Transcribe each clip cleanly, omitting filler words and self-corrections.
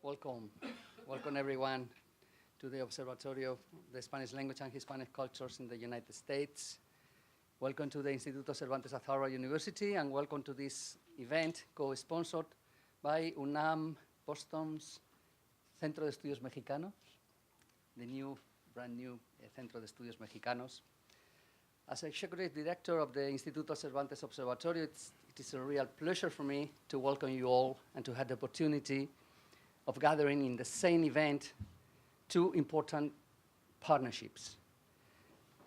Welcome. Welcome everyone to the Observatorio of the Spanish Language and Hispanic Cultures in the United States. Welcome to the Instituto Cervantes at Harvard University, and welcome to this event co-sponsored by UNAM Boston's Centro de Estudios Mexicanos, the brand new Centro de Estudios Mexicanos. As Executive Director of the Instituto Cervantes Observatorio, it is a real pleasure for me to welcome you all and to have the opportunity of gathering in the same event two important partnerships.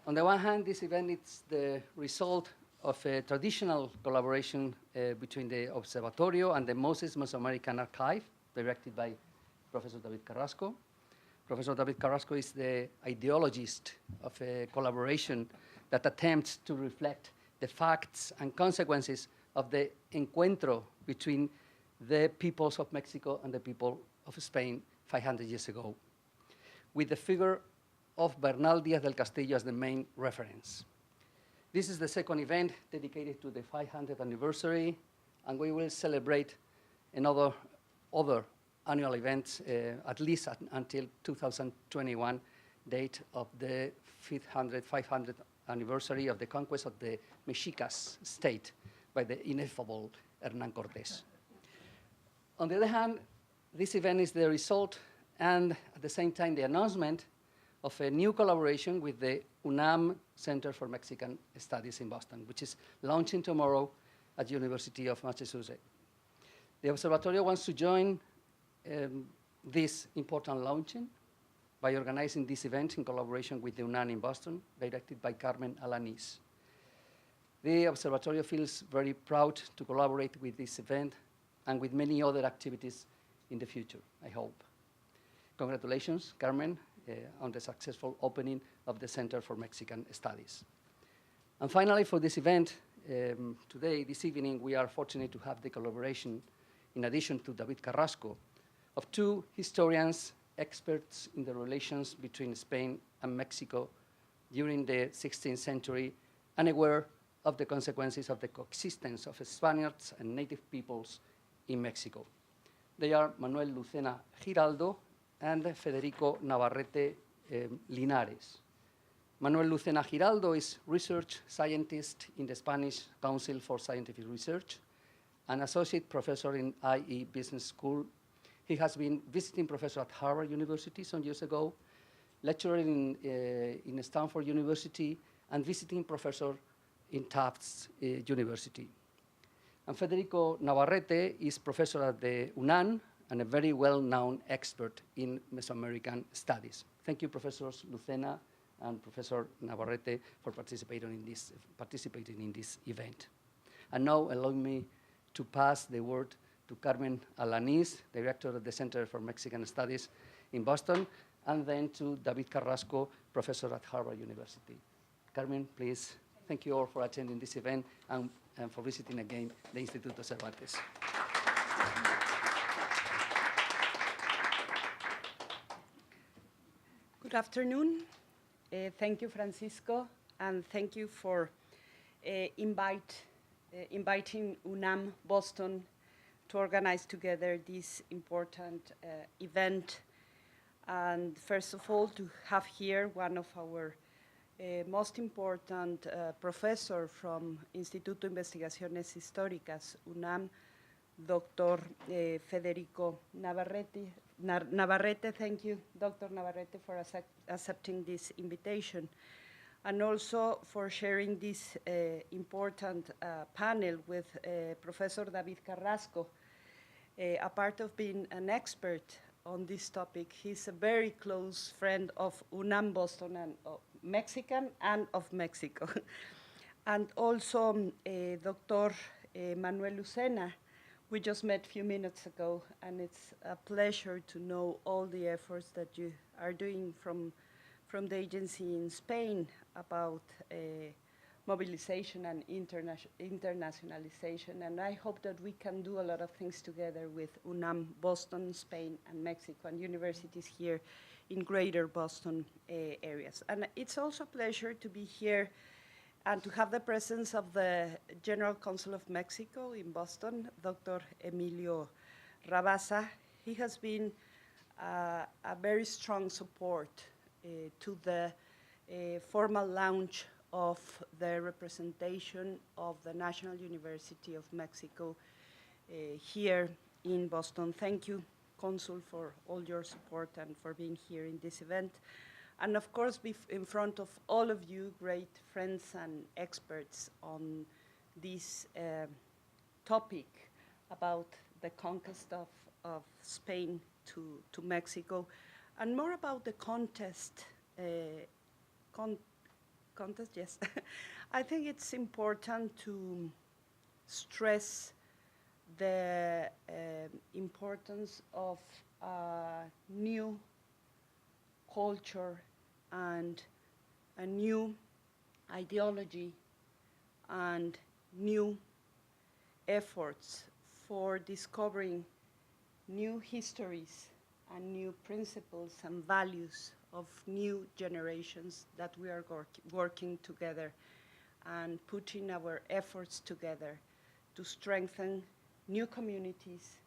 On the one hand, this event is the result of a traditional collaboration between the Observatorio and the Moses Mesoamerican Archive, directed by Professor David Carrasco. Professor David Carrasco is the ideologist of a collaboration that attempts to reflect the facts and consequences of the encuentro between the peoples of Mexico and the people of Spain 500 years ago, with the figure of Bernal Díaz del Castillo as the main reference. This is the second event dedicated to the 500th anniversary, and we will celebrate another other annual events, at least until 2021 date of the 500th anniversary of the conquest of the Mexicas state by the ineffable Hernán Cortés. On the other hand, this event is the result and at the same time the announcement of a new collaboration with the UNAM Center for Mexican Studies in Boston, which is launching tomorrow at University of Massachusetts. The Observatorio wants to join this important launching by organizing this event in collaboration with the UNAM in Boston, directed by Carmen Alanis. The Observatorio feels very proud to collaborate with this event and with many other activities in the future, I hope. Congratulations, Carmen, on the successful opening of the Center for Mexican Studies. And finally, for this event, this evening, we are fortunate to have the collaboration, in addition to David Carrasco, of two historians, experts in the relations between Spain and Mexico during the 16th century, and aware of the consequences of the coexistence of Spaniards and native peoples in Mexico. They are Manuel Lucena Giraldo and Federico Navarrete Linares. Manuel Lucena Giraldo is research scientist in the Spanish Council for Scientific Research, an associate professor in IE Business School. He has been visiting professor at Harvard University some years ago, lecturer in Stanford University, and visiting professor in Tufts University. And Federico Navarrete is professor at the UNAM and a very well-known expert in Mesoamerican studies. Thank you, Professors Lucena and Professor Navarrete, for participating in this event. And now allow me to pass the word to Carmen Alanis, Director of the Center for Mexican Studies in Boston, and then to David Carrasco, Professor at Harvard University. Carmen, please. Thank you all for attending this event and for visiting again the Instituto Cervantes. Good afternoon. Thank you, Francisco, and thank you for inviting UNAM Boston to organize together this important event. And first of all, to have here one of our most important professor from Instituto de Investigaciones Históricas, UNAM, Dr. Federico Navarrete. Navarrete, thank you, Dr. Navarrete, for accepting this invitation, and also for sharing this important panel with Professor David Carrasco. A part of being an expert on this topic, he's a very close friend of UNAM Boston and Mexican and of Mexico. And also Dr. Manuel Lucena. We just met a few minutes ago, and it's a pleasure to know all the efforts that you are doing from the agency in Spain about mobilization and internationalization. And I hope that we can do a lot of things together with UNAM Boston, Spain, and Mexico, and universities here in greater Boston areas. And it's also a pleasure to be here and to have the presence of the General Consul of Mexico in Boston, Dr. Emilio Rabasa. he has been a very strong support to the formal launch of the representation of the National University of Mexico here in Boston. Thank you, Consul, for all your support and for being here in this event. And of course, in front of all of you, great friends and experts on this topic about the conquest of Spain to Mexico, and more about the contest. Contest, yes. I think it's important to stress the importance of new culture and a new ideology and new efforts for discovering new histories and new principles and values of new generations that we are working together and putting our efforts together to strengthen new communities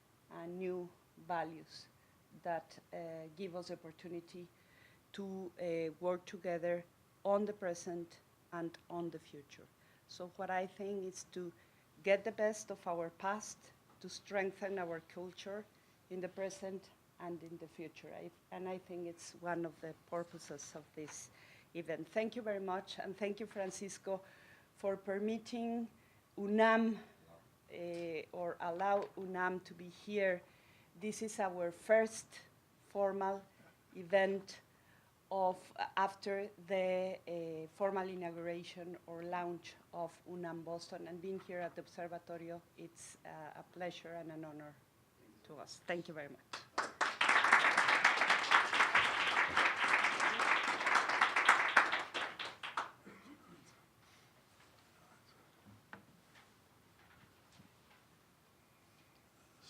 and new values that give us opportunity to work together on the present and on the future. So what I think is to get the best of our past, to strengthen our culture in the present and in the future. And I think it's one of the purposes of this event. Thank you very much, and thank you, Francisco, for permitting UNAM or allow UNAM to be here. This is our first formal event after the formal inauguration or launch of UNAM Boston, and being here at the Observatorio, it's a pleasure and an honor to us. Thank you very much.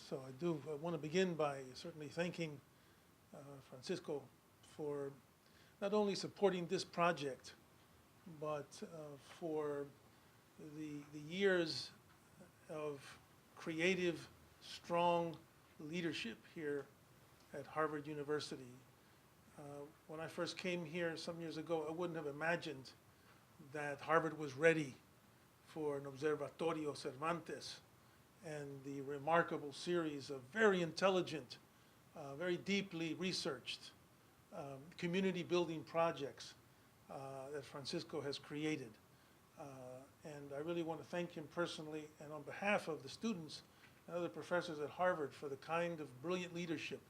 So I want to begin by certainly thanking Francisco for not only supporting this project, but for the years of creative, strong leadership here at Harvard University. When I first came here some years ago, I wouldn't have imagined that Harvard was ready for an Observatorio Cervantes and the remarkable series of very intelligent, very deeply researched community building projects that Francisco has created. And I really want to thank him personally and on behalf of the students and other professors at Harvard for the kind of brilliant leadership,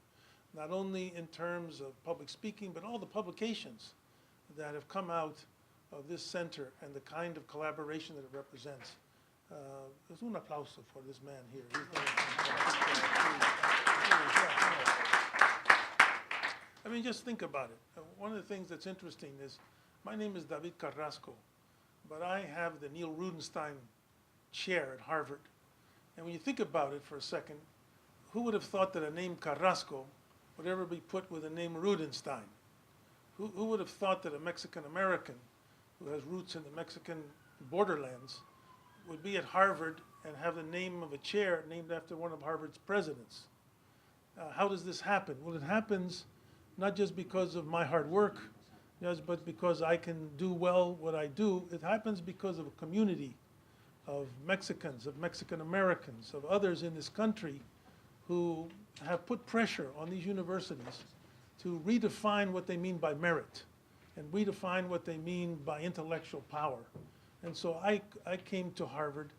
not only in terms of public speaking, but all the publications that have come out of this center and the kind of collaboration that it represents. There's un aplauso for this man here. I mean, just think about it. One of the things that's interesting is, my name is David Carrasco, but I have the Neil Rudenstein chair at Harvard. And when you think about it for a second, who would have thought that a name Carrasco would ever be put with the name Rudenstein? Who would have thought that a Mexican-American who has roots in the Mexican borderlands would be at Harvard and have the name of a chair named after one of Harvard's presidents? How does this happen? Well, it happens not just because of my hard work, but because I can do well what I do. It happens because of a community of Mexicans, of Mexican Americans, of others in this country who have put pressure on these universities to redefine what they mean by merit and redefine what they mean by intellectual power. And so I came to Harvard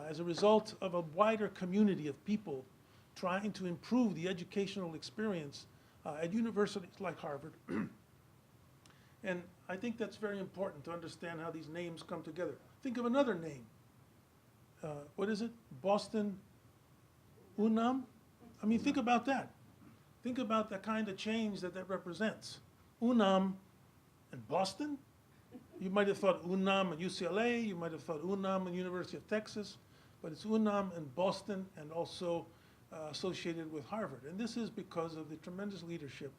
as a result of a wider community of people trying to improve the educational experience at universities like Harvard. And I think that's very important to understand how these names come together. Think of another name. What is it? Boston UNAM? I mean, think about that. Think about the kind of change that that represents. UNAM and Boston? You might have thought UNAM and UCLA, you might have thought UNAM and University of Texas, but it's UNAM and Boston and also associated with Harvard. And this is because of the tremendous leadership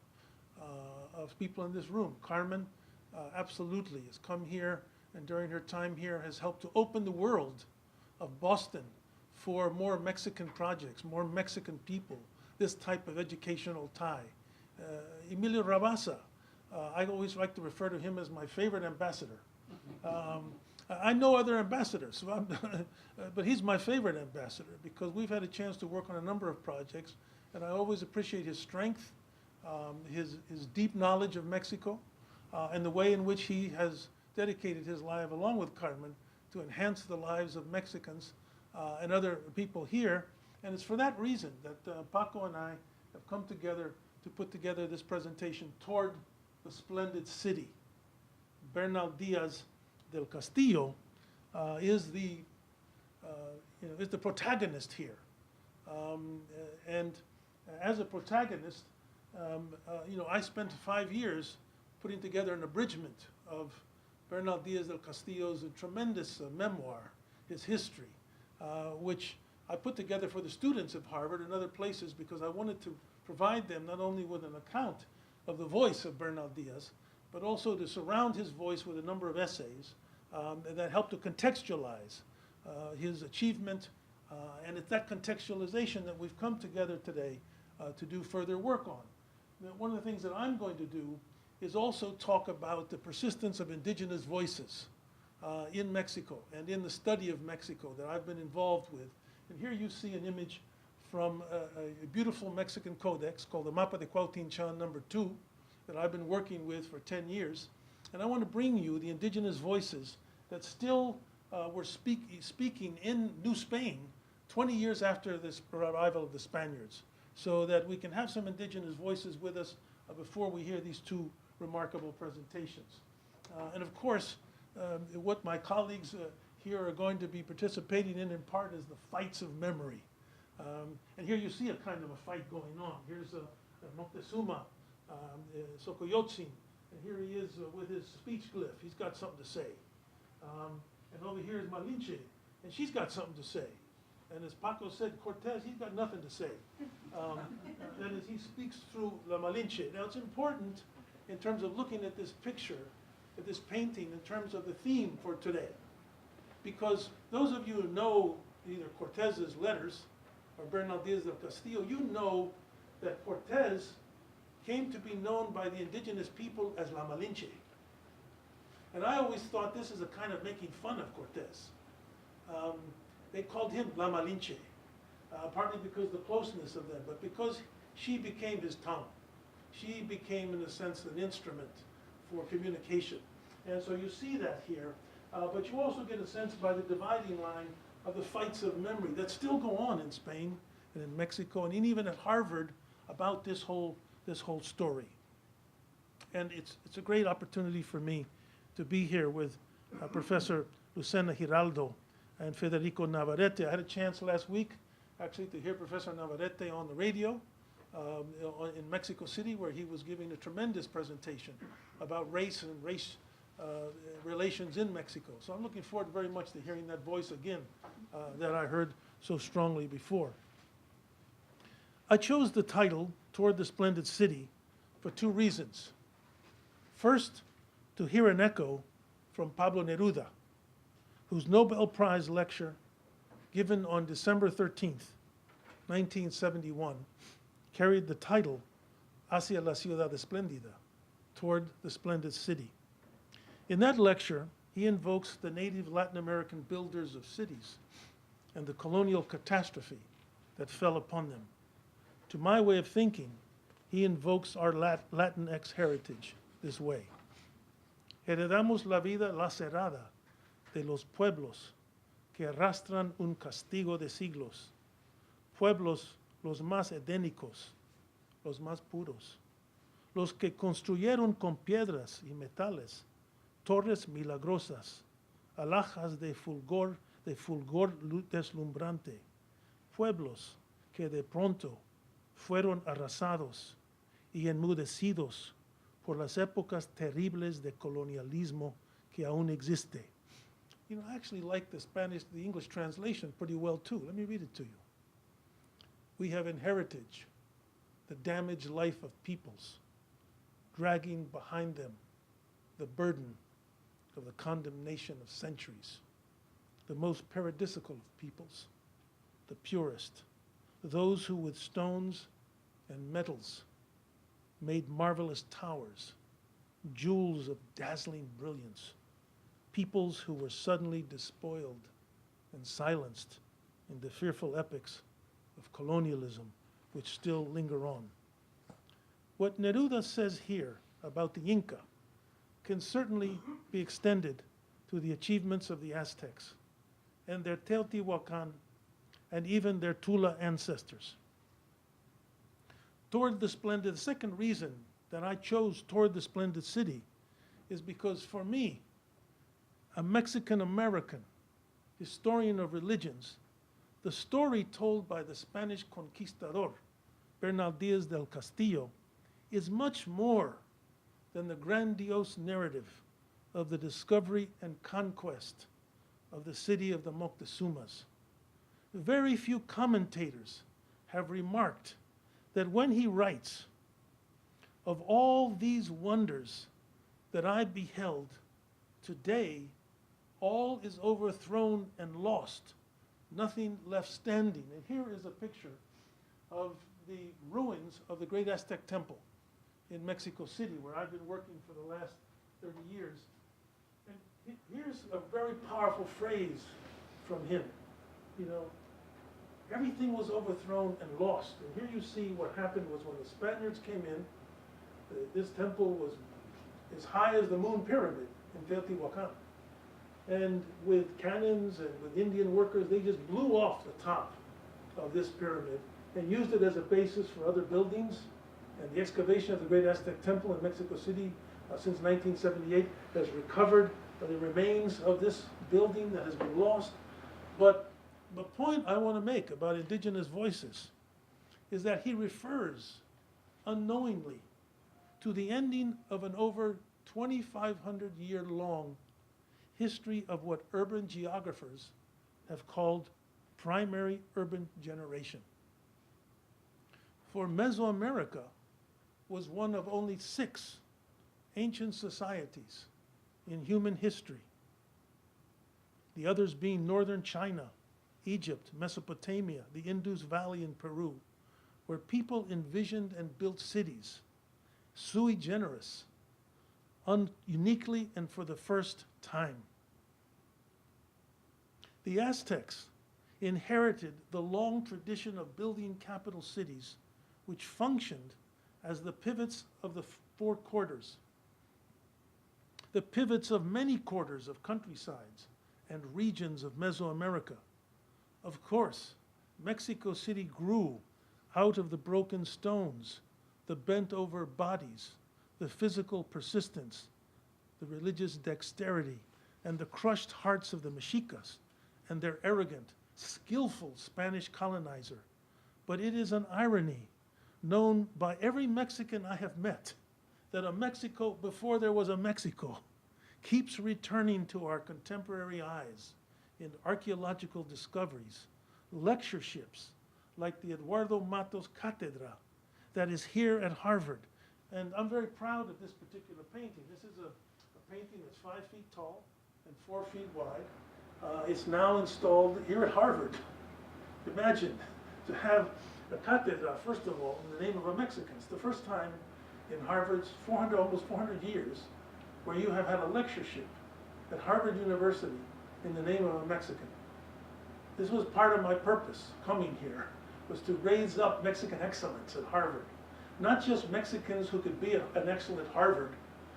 of people in this room. Carmen absolutely has come here and during her time here has helped to open the world of Boston for more Mexican projects, more Mexican people, this type of educational tie. Emilio Rabasa, I always like to refer to him as my favorite ambassador. I know other ambassadors, so but he's my favorite ambassador because we've had a chance to work on a number of projects, and I always appreciate his strength, his deep knowledge of Mexico, and the way in which he has dedicated his life, along with Carmen, to enhance the lives of Mexicans and other people here. And it's for that reason that Paco and I have come together to put together this presentation toward the splendid city. Bernal Diaz del Castillo is the protagonist here, and as a protagonist, I spent 5 years putting together an abridgment of Bernal Diaz del Castillo's tremendous memoir, his history, which I put together for the students of Harvard and other places because I wanted to provide them not only with an account of the voice of Bernal Diaz, but also to surround his voice with a number of essays that help to contextualize his achievement. And it's that contextualization that we've come together today to do further work on. Now, one of the things that I'm going to do is also talk about the persistence of indigenous voices in Mexico and in the study of Mexico that I've been involved with. And here you see an image from a beautiful Mexican codex called the Mapa de Cuautinchan #2 that I've been working with for 10 years. And I want to bring you the indigenous voices that still were speaking in New Spain 20 years after this arrival of the Spaniards, so that we can have some indigenous voices with us before we hear these two remarkable presentations. And of course, what my colleagues here are going to be participating in part is the fights of memory. And here you see a kind of a fight going on. Here's Moctezuma, Xocoyotzin, and here he is with his speech glyph. He's got something to say. And over here is Malinche, and she's got something to say. And as Paco said, Cortez, he's got nothing to say. And as he speaks through La Malinche. Now it's important in terms of looking at this picture, at this painting, in terms of the theme for today. Because those of you who know either Cortez's letters or Bernal Diaz del Castillo, you know that Cortez came to be known by the indigenous people as La Malinche. And I always thought this is a kind of making fun of Cortez. They called him La Malinche, partly because of the closeness of them, but because she became his tongue. She became, in a sense, an instrument for communication. And so you see that here, but you also get a sense by the dividing line of the fights of memory that still go on in Spain and in Mexico and even at Harvard about this whole story. And it's a great opportunity for me to be here with Professor Lucena Giraldo and Federico Navarrete. I had a chance last week actually to hear Professor Navarrete on the radio in Mexico City, where he was giving a tremendous presentation about race and race relations in Mexico. So I'm looking forward very much to hearing that voice again that I heard so strongly before. I chose the title, Toward the Splendid City, for two reasons. First, to hear an echo from Pablo Neruda, whose Nobel Prize lecture, given on December 13th, 1971, carried the title, Hacia la Ciudad Espléndida, Toward the Splendid City. In that lecture, he invokes the native Latin American builders of cities and the colonial catastrophe that fell upon them. To my way of thinking, he invokes our Latinx heritage this way. Heredamos la vida lacerada de los pueblos que arrastran un castigo de siglos, pueblos los más edénicos, los más puros, los que construyeron con piedras y metales torres milagrosas, alhajas de fulgor deslumbrante, pueblos que de pronto fueron arrasados y enmudecidos por las épocas terribles de colonialismo que aún existe. You know, I actually like the English translation pretty well too. Let me read it to you. We have inherited the damaged life of peoples, dragging behind them the burden of the condemnation of centuries, the most paradisical of peoples, the purest, those who with stones and metals made marvelous towers, jewels of dazzling brilliance, peoples who were suddenly despoiled and silenced in the fearful epics of colonialism which still linger on. What Neruda says here about the Inca can certainly be extended to the achievements of the Aztecs and their Teotihuacan and even their Tula ancestors. The second reason that I chose Toward the Splendid City is because for me, a Mexican-American historian of religions, the story told by the Spanish conquistador, Bernal Diaz del Castillo, is much more than the grandiose narrative of the discovery and conquest of the city of the Moctezumas. Very few commentators have remarked that when he writes, of all these wonders that I beheld, today all is overthrown and lost, nothing left standing. And here is a picture of the ruins of the great Aztec temple in Mexico City, where I've been working for the last 30 years. And here's a very powerful phrase from him. You know, everything was overthrown and lost. And here you see what happened was when the Spaniards came in, this temple was as high as the Moon Pyramid in Teotihuacan. And with cannons and with Indian workers, they just blew off the top of this pyramid and used it as a basis for other buildings. And the excavation of the great Aztec temple in Mexico City since 1978 has recovered the remains of this building that has been lost. But the point I want to make about indigenous voices is that he refers unknowingly to the ending of an over 2,500-year-long history of what urban geographers have called primary urban generation. For Mesoamerica was one of only 6 ancient societies in human history, the others being northern China, Egypt, Mesopotamia, the Indus Valley in Peru, where people envisioned and built cities, sui generis, uniquely and for the first time. The Aztecs inherited the long tradition of building capital cities, which functioned as the pivots of the 4 quarters, the pivots of many quarters of countrysides and regions of Mesoamerica. Of course, Mexico City grew out of the broken stones, the bent-over bodies, the physical persistence, the religious dexterity, and the crushed hearts of the Mexicas and their arrogant, skillful Spanish colonizer. But it is an irony known by every Mexican I have met that a Mexico before there was a Mexico keeps returning to our contemporary eyes in archaeological discoveries, lectureships like the Eduardo Matos Cátedra that is here at Harvard. And I'm very proud of this particular painting. This is a painting that's 5 feet tall and 4 feet wide. It's now installed here at Harvard. Imagine to have a cátedra, first of all, in the name of a Mexican. It's the first time in Harvard's almost 400 years where you have had a lectureship at Harvard University in the name of a Mexican. This was part of my purpose coming here, was to raise up Mexican excellence at Harvard. Not just Mexicans who could be an excellent Harvard,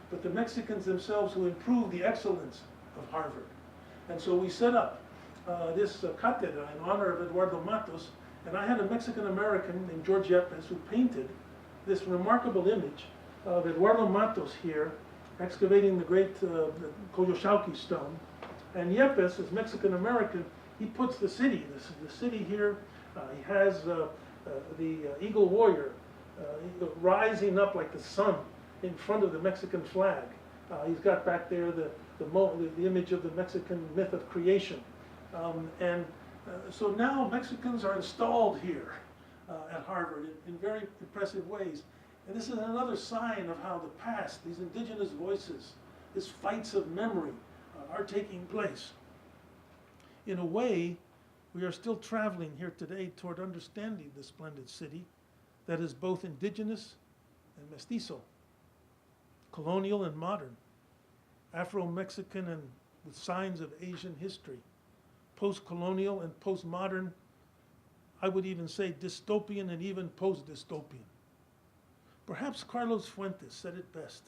but the Mexicans themselves who improved the excellence of Harvard. And so we set up this cátedra in honor of Eduardo Matos, and I had a Mexican-American named George Yepes who painted this remarkable image of Eduardo Matos here, excavating the great Coyoshauqui stone. And Yepes, as Mexican-American, he puts the city here. He has the eagle warrior rising up like the sun in front of the Mexican flag. He's got back there the image of the Mexican myth of creation. So now Mexicans are installed here at Harvard in very impressive ways. And this is another sign of how the past, these indigenous voices, these fights of memory are taking place. In a way, we are still traveling here today toward understanding the splendid city, that is both indigenous and mestizo, colonial and modern, Afro-Mexican and with signs of Asian history, post-colonial and post-modern, I would even say dystopian and even post-dystopian. Perhaps Carlos Fuentes said it best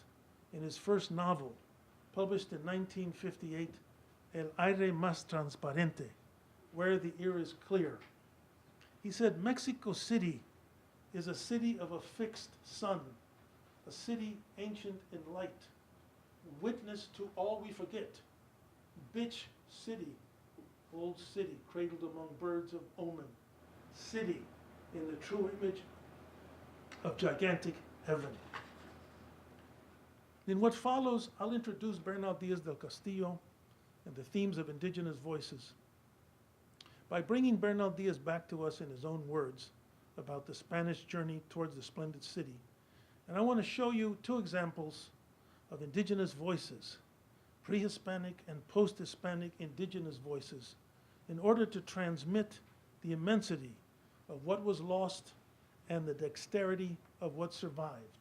in his first novel, published in 1958, El aire más transparente, Where the Air is Clear. He said, Mexico City is a city of a fixed sun, a city ancient in light, witness to all we forget, bitch city, old city, cradled among birds of omen, city in the true image of gigantic heaven. In what follows, I'll introduce Bernal Diaz del Castillo and the themes of indigenous voices by bringing Bernal Diaz back to us in his own words about the Spanish journey towards the splendid city. And I want to show you two examples of indigenous voices, pre-Hispanic and post-Hispanic indigenous voices, in order to transmit the immensity of what was lost and the dexterity of what survived.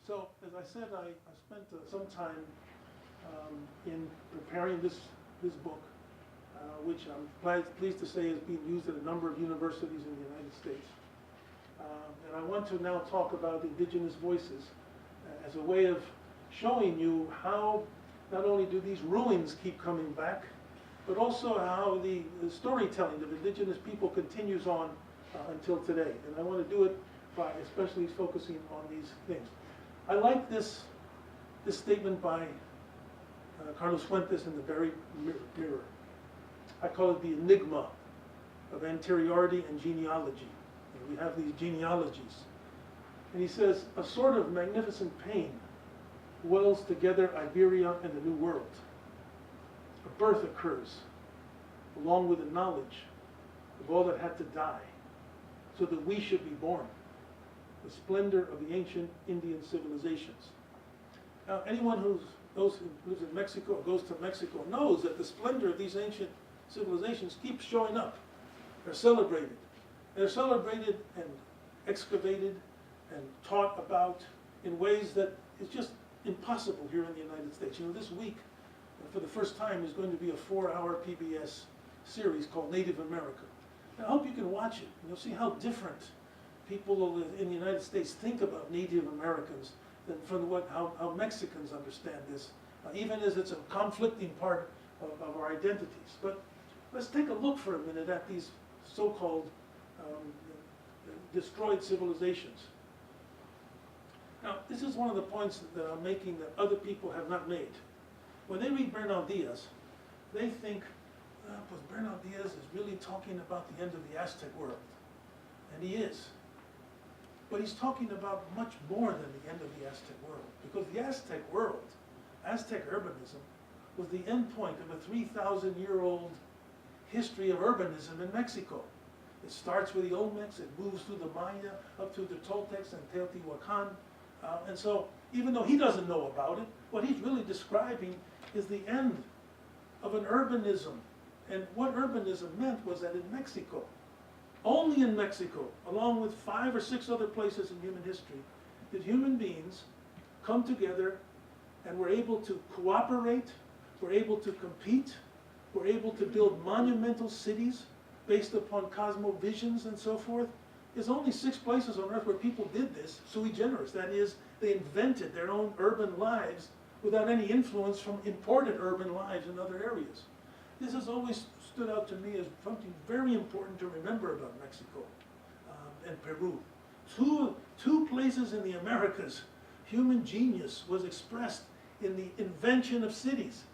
So, as I said, I spent some time in preparing this book, which I'm pleased to say is being used at a number of universities in the United States. And I want to now talk about indigenous voices as a way of showing you how not only do these ruins keep coming back, but also how the storytelling of indigenous people continues on until today. And I want to do it by especially focusing on these things. I like this statement by Carlos Fuentes in the very mirror. I call it the enigma of anteriority and genealogy. We have these genealogies. And he says, a sort of magnificent pain wells together Iberia and the New World. A birth occurs, along with the knowledge of all that had to die, so that we should be born. The splendor of the ancient Indian civilizations. Now, anyone who lives in Mexico or goes to Mexico knows that the splendor of these ancient civilizations keeps showing up. They're celebrated. They're celebrated and excavated and taught about in ways that is just impossible here in the United States. You know, this week, for the first time, is going to be a 4-hour PBS series called Native America. And I hope you can watch it, and you'll see how different people in the United States think about Native Americans than from how Mexicans understand this, even as it's a conflicting part of our identities. But let's take a look for a minute at these so-called destroyed civilizations. Now, this is one of the points that I'm making that other people have not made. When they read Bernal Diaz, they think, but Bernal Diaz is really talking about the end of the Aztec world. And he is. But he's talking about much more than the end of the Aztec world. Because the Aztec world, Aztec urbanism, was the end point of a 3,000-year-old history of urbanism in Mexico. It starts with the Olmecs, it moves through the Maya, up to the Toltecs and Teotihuacan. And so, even though he doesn't know about it, what he's really describing is the end of an urbanism. And what urbanism meant was that in Mexico, only in Mexico, along with 5 or 6 other places in human history, did human beings come together and were able to cooperate, were able to compete, were able to build monumental cities based upon cosmovisions and so forth. There's only 6 places on earth where people did this sui generis. That is, they invented their own urban lives without any influence from imported urban lives in other areas. This has always stood out to me as something very important to remember about Mexico and Peru. Two places in the Americas, human genius was expressed in the invention of cities.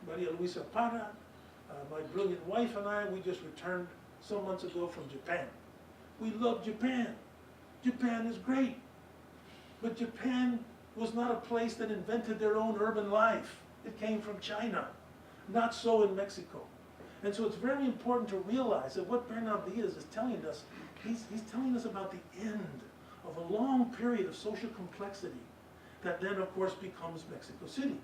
Maria Luisa Parra, my brilliant wife and I, we just returned some months ago from Japan. We love Japan. Japan is great. But Japan was not a place that invented their own urban life. It came from China. Not so in Mexico. And so it's very important to realize that what Bernal Diaz is telling us, he's telling us about the end of a long period of social complexity that then, of course, becomes Mexico City.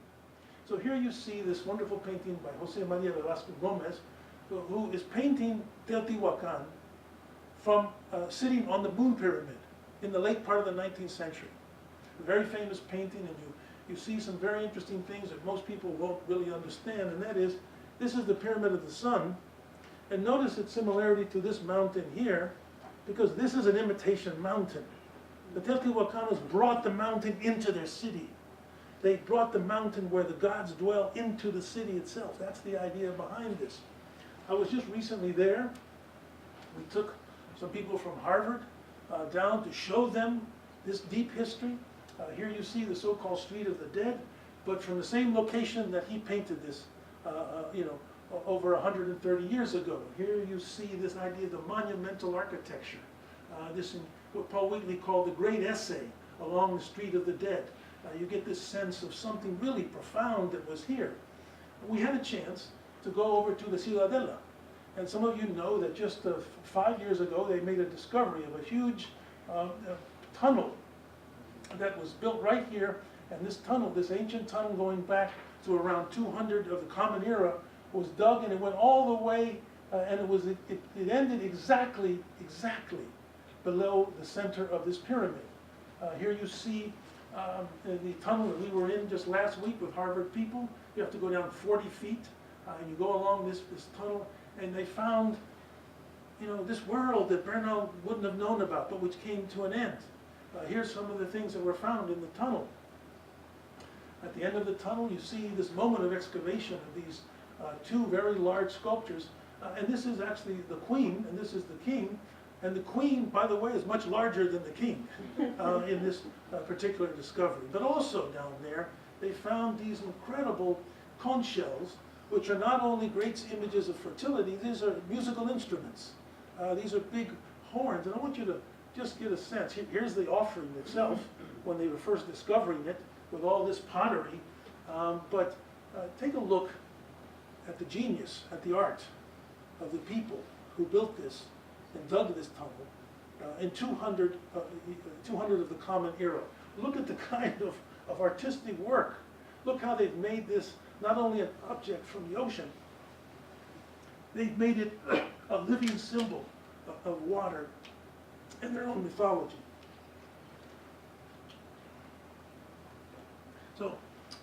So here you see this wonderful painting by Jose Maria Velasco Gomez, who is painting Teotihuacan from sitting on the Moon Pyramid in the late part of the 19th century. A very famous painting, and you see some very interesting things that most people won't really understand, and that is, this is the Pyramid of the Sun, and notice its similarity to this mountain here, because this is an imitation mountain. The Teotihuacanos brought the mountain into their city. They brought the mountain where the gods dwell into the city itself. That's the idea behind this. I was just recently there. We took some people from Harvard down to show them this deep history. Here you see the so-called Street of the Dead, but from the same location that he painted this, over 130 years ago. Here you see this idea of the monumental architecture, what Paul Wheatley called the great essay along the Street of the Dead. You get this sense of something really profound that was here. We had a chance to go over to the Ciudadela, and some of you know that just 5 years ago they made a discovery of a huge tunnel that was built right here, and this tunnel, this ancient tunnel going back to around 200 of the Common Era, was dug, and it went all the way, and it ended exactly below the center of this pyramid. Here you see the tunnel that we were in just last week with Harvard people. You have to go down 40 feet, and you go along this tunnel, and they found, this world that Bernal wouldn't have known about, but which came to an end. Here's some of the things that were found in the tunnel. At the end of the tunnel, you see this moment of excavation of these two very large sculptures. And this is actually the queen, and this is the king. And the queen, by the way, is much larger than the king in this particular discovery. But also down there, they found these incredible conch shells, which are not only great images of fertility, these are musical instruments. These are big horns. And I want you to just get a sense. Here's the offering itself when they were first discovering it with all this pottery. But take a look at the genius, at the art of the people who built this and dug this tunnel in 200 of the Common Era. Look at the kind of artistic work. Look how they've made this not only an object from the ocean, they've made it a living symbol of water in their own mythology. So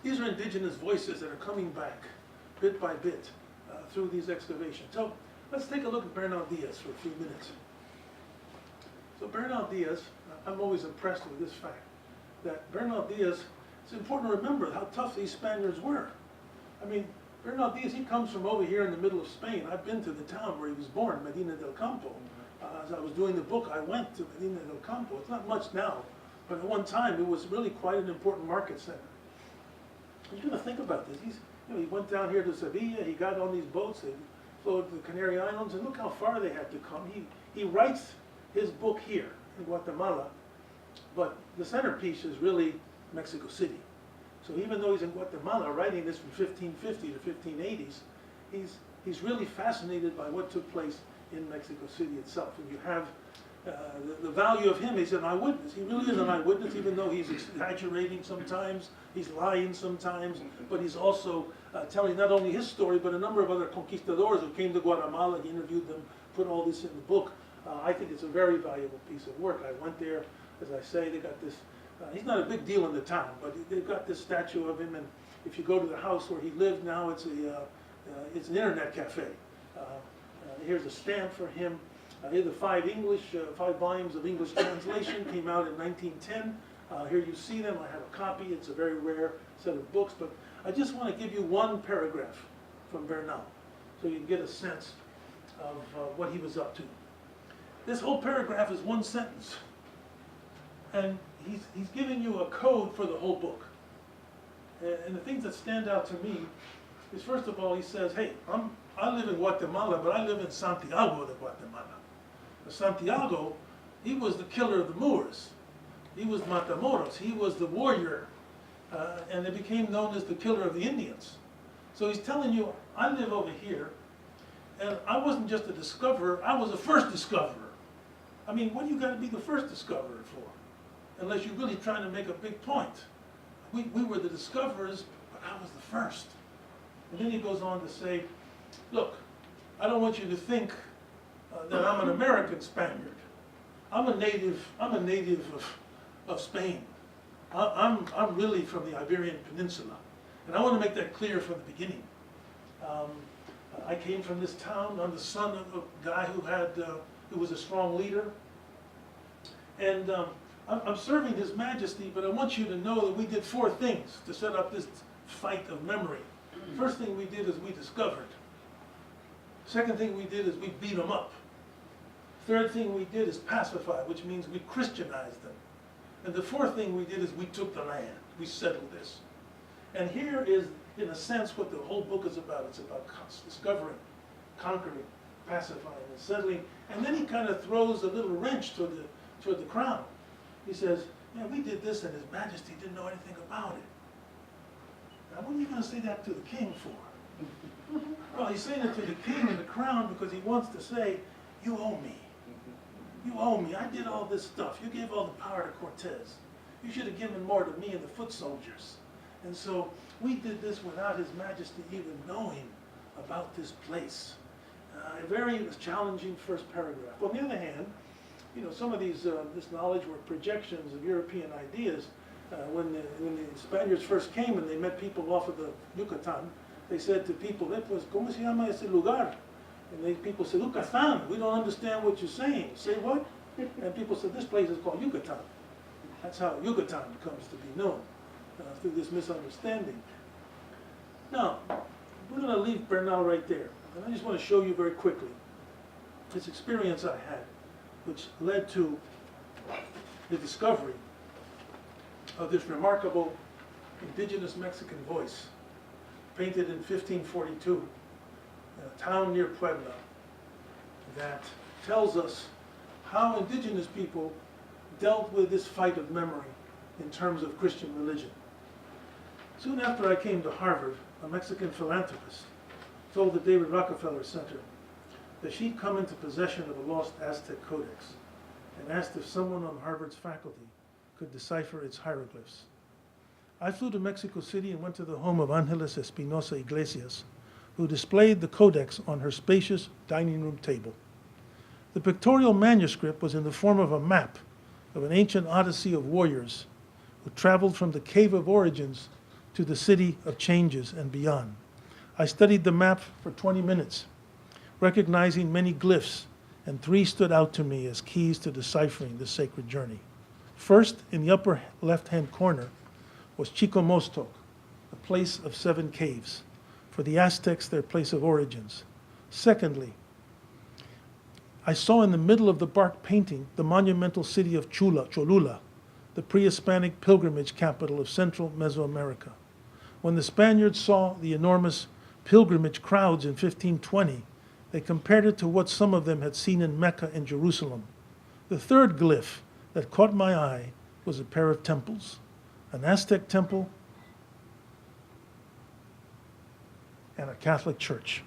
these are indigenous voices that are coming back bit by bit through these excavations. So let's take a look at Bernal Diaz for a few minutes. So Bernal Diaz, I'm always impressed with this fact, that Bernal Diaz, it's important to remember how tough these Spaniards were. I mean, Bernal Diaz, he comes from over here in the middle of Spain. I've been to the town where he was born, Medina del Campo. As I was doing the book, I went to Medina del Campo. It's not much now, but at one time it was really quite an important market center. You're going to think about this. He went down here to Sevilla, he got on these boats, they flew to the Canary Islands, and look how far they had to come. He writes his book here in Guatemala, but the centerpiece is really Mexico City. So even though he's in Guatemala writing this from 1550 to 1580s, he's really fascinated by what took place in Mexico City itself. And you have the value of him, he's an eyewitness. He really is an eyewitness, even though he's exaggerating sometimes, he's lying sometimes, but he's also telling not only his story, but a number of other conquistadors who came to Guatemala. He interviewed them, put all this in the book. I think it's a very valuable piece of work. I went there, as I say, they got this, he's not a big deal in the town, but they've got this statue of him, and if you go to the house where he lived now, it's an internet cafe. Here's a stamp for him. Here are the 5 volumes of English translation, came out in 1910. Here you see them. I have a copy. It's a very rare set of books, but I just want to give you one paragraph from Bernal so you can get a sense of what he was up to. This whole paragraph is one sentence, and he's giving you a code for the whole book. And the things that stand out to me is, first of all, he says, hey, I live in Guatemala, but I live in Santiago de Guatemala. Santiago, he was the killer of the Moors. He was Matamoros. He was the warrior, and they became known as the killer of the Indians. So he's telling you, I live over here, and I wasn't just a discoverer, I was the first discoverer. I mean, what do you got to be the first discoverer for? Unless you're really trying to make a big point. We were the discoverers, but I was the first. And then he goes on to say, look, I don't want you to think that I'm an American Spaniard. I'm a native of Spain. I'm really from the Iberian Peninsula. And I want to make that clear from the beginning. I came from this town. I'm the son of a guy who was a strong leader. And I'm serving His Majesty, but I want you to know that we did 4 things to set up this fight of memory. First thing we did is we discovered. Second thing we did is we beat them up. Third thing we did is pacify, which means we Christianized them. And the fourth thing we did is we took the land. We settled this. And here is, in a sense, what the whole book is about. It's about discovering, conquering, pacifying, and settling. And then he kind of throws a little wrench toward the crown. He says, yeah, we did this, and His Majesty didn't know anything about it. Now, what are you going to say that to the king for? Well, he's saying it to the king and the crown because he wants to say, you owe me. You owe me. I did all this stuff. You gave all the power to Cortez. You should have given more to me and the foot soldiers. And so we did this without His Majesty even knowing about this place. A very challenging first paragraph. On the other hand, you know, some of these this knowledge were projections of European ideas. When the Spaniards first came and they met people off of the Yucatan, they said to people, pues, ¿cómo se llama ese lugar? And people said, Yucatan, we don't understand what you're saying. Say what? And people said, this place is called Yucatan. That's how Yucatan comes to be known, through this misunderstanding. Now, we're going to leave Bernal right there. And I just want to show you very quickly this experience I had, which led to the discovery of this remarkable indigenous Mexican voice, painted in 1542 in a town near Puebla, that tells us how indigenous people dealt with this fight of memory in terms of Christian religion. Soon after I came to Harvard, a Mexican philanthropist told the David Rockefeller Center that she'd come into possession of a lost Aztec codex and asked if someone on Harvard's faculty could decipher its hieroglyphs. I flew to Mexico City and went to the home of Angeles Espinosa Iglesias, who displayed the codex on her spacious dining room table. The pictorial manuscript was in the form of a map of an ancient odyssey of warriors who traveled from the Cave of Origins to the City of Changes and beyond. I studied the map for 20 minutes, recognizing many glyphs, and 3 stood out to me as keys to deciphering this sacred journey. First, in the upper left-hand corner, was Chicomostoc, the place of 7 caves. For the Aztecs, their place of origins. Secondly, I saw in the middle of the bark painting the monumental city of Cholula, the pre-Hispanic pilgrimage capital of central Mesoamerica. When the Spaniards saw the enormous pilgrimage crowds in 1520, they compared it to what some of them had seen in Mecca and Jerusalem. The third glyph that caught my eye was a pair of temples, an Aztec temple and a Catholic church.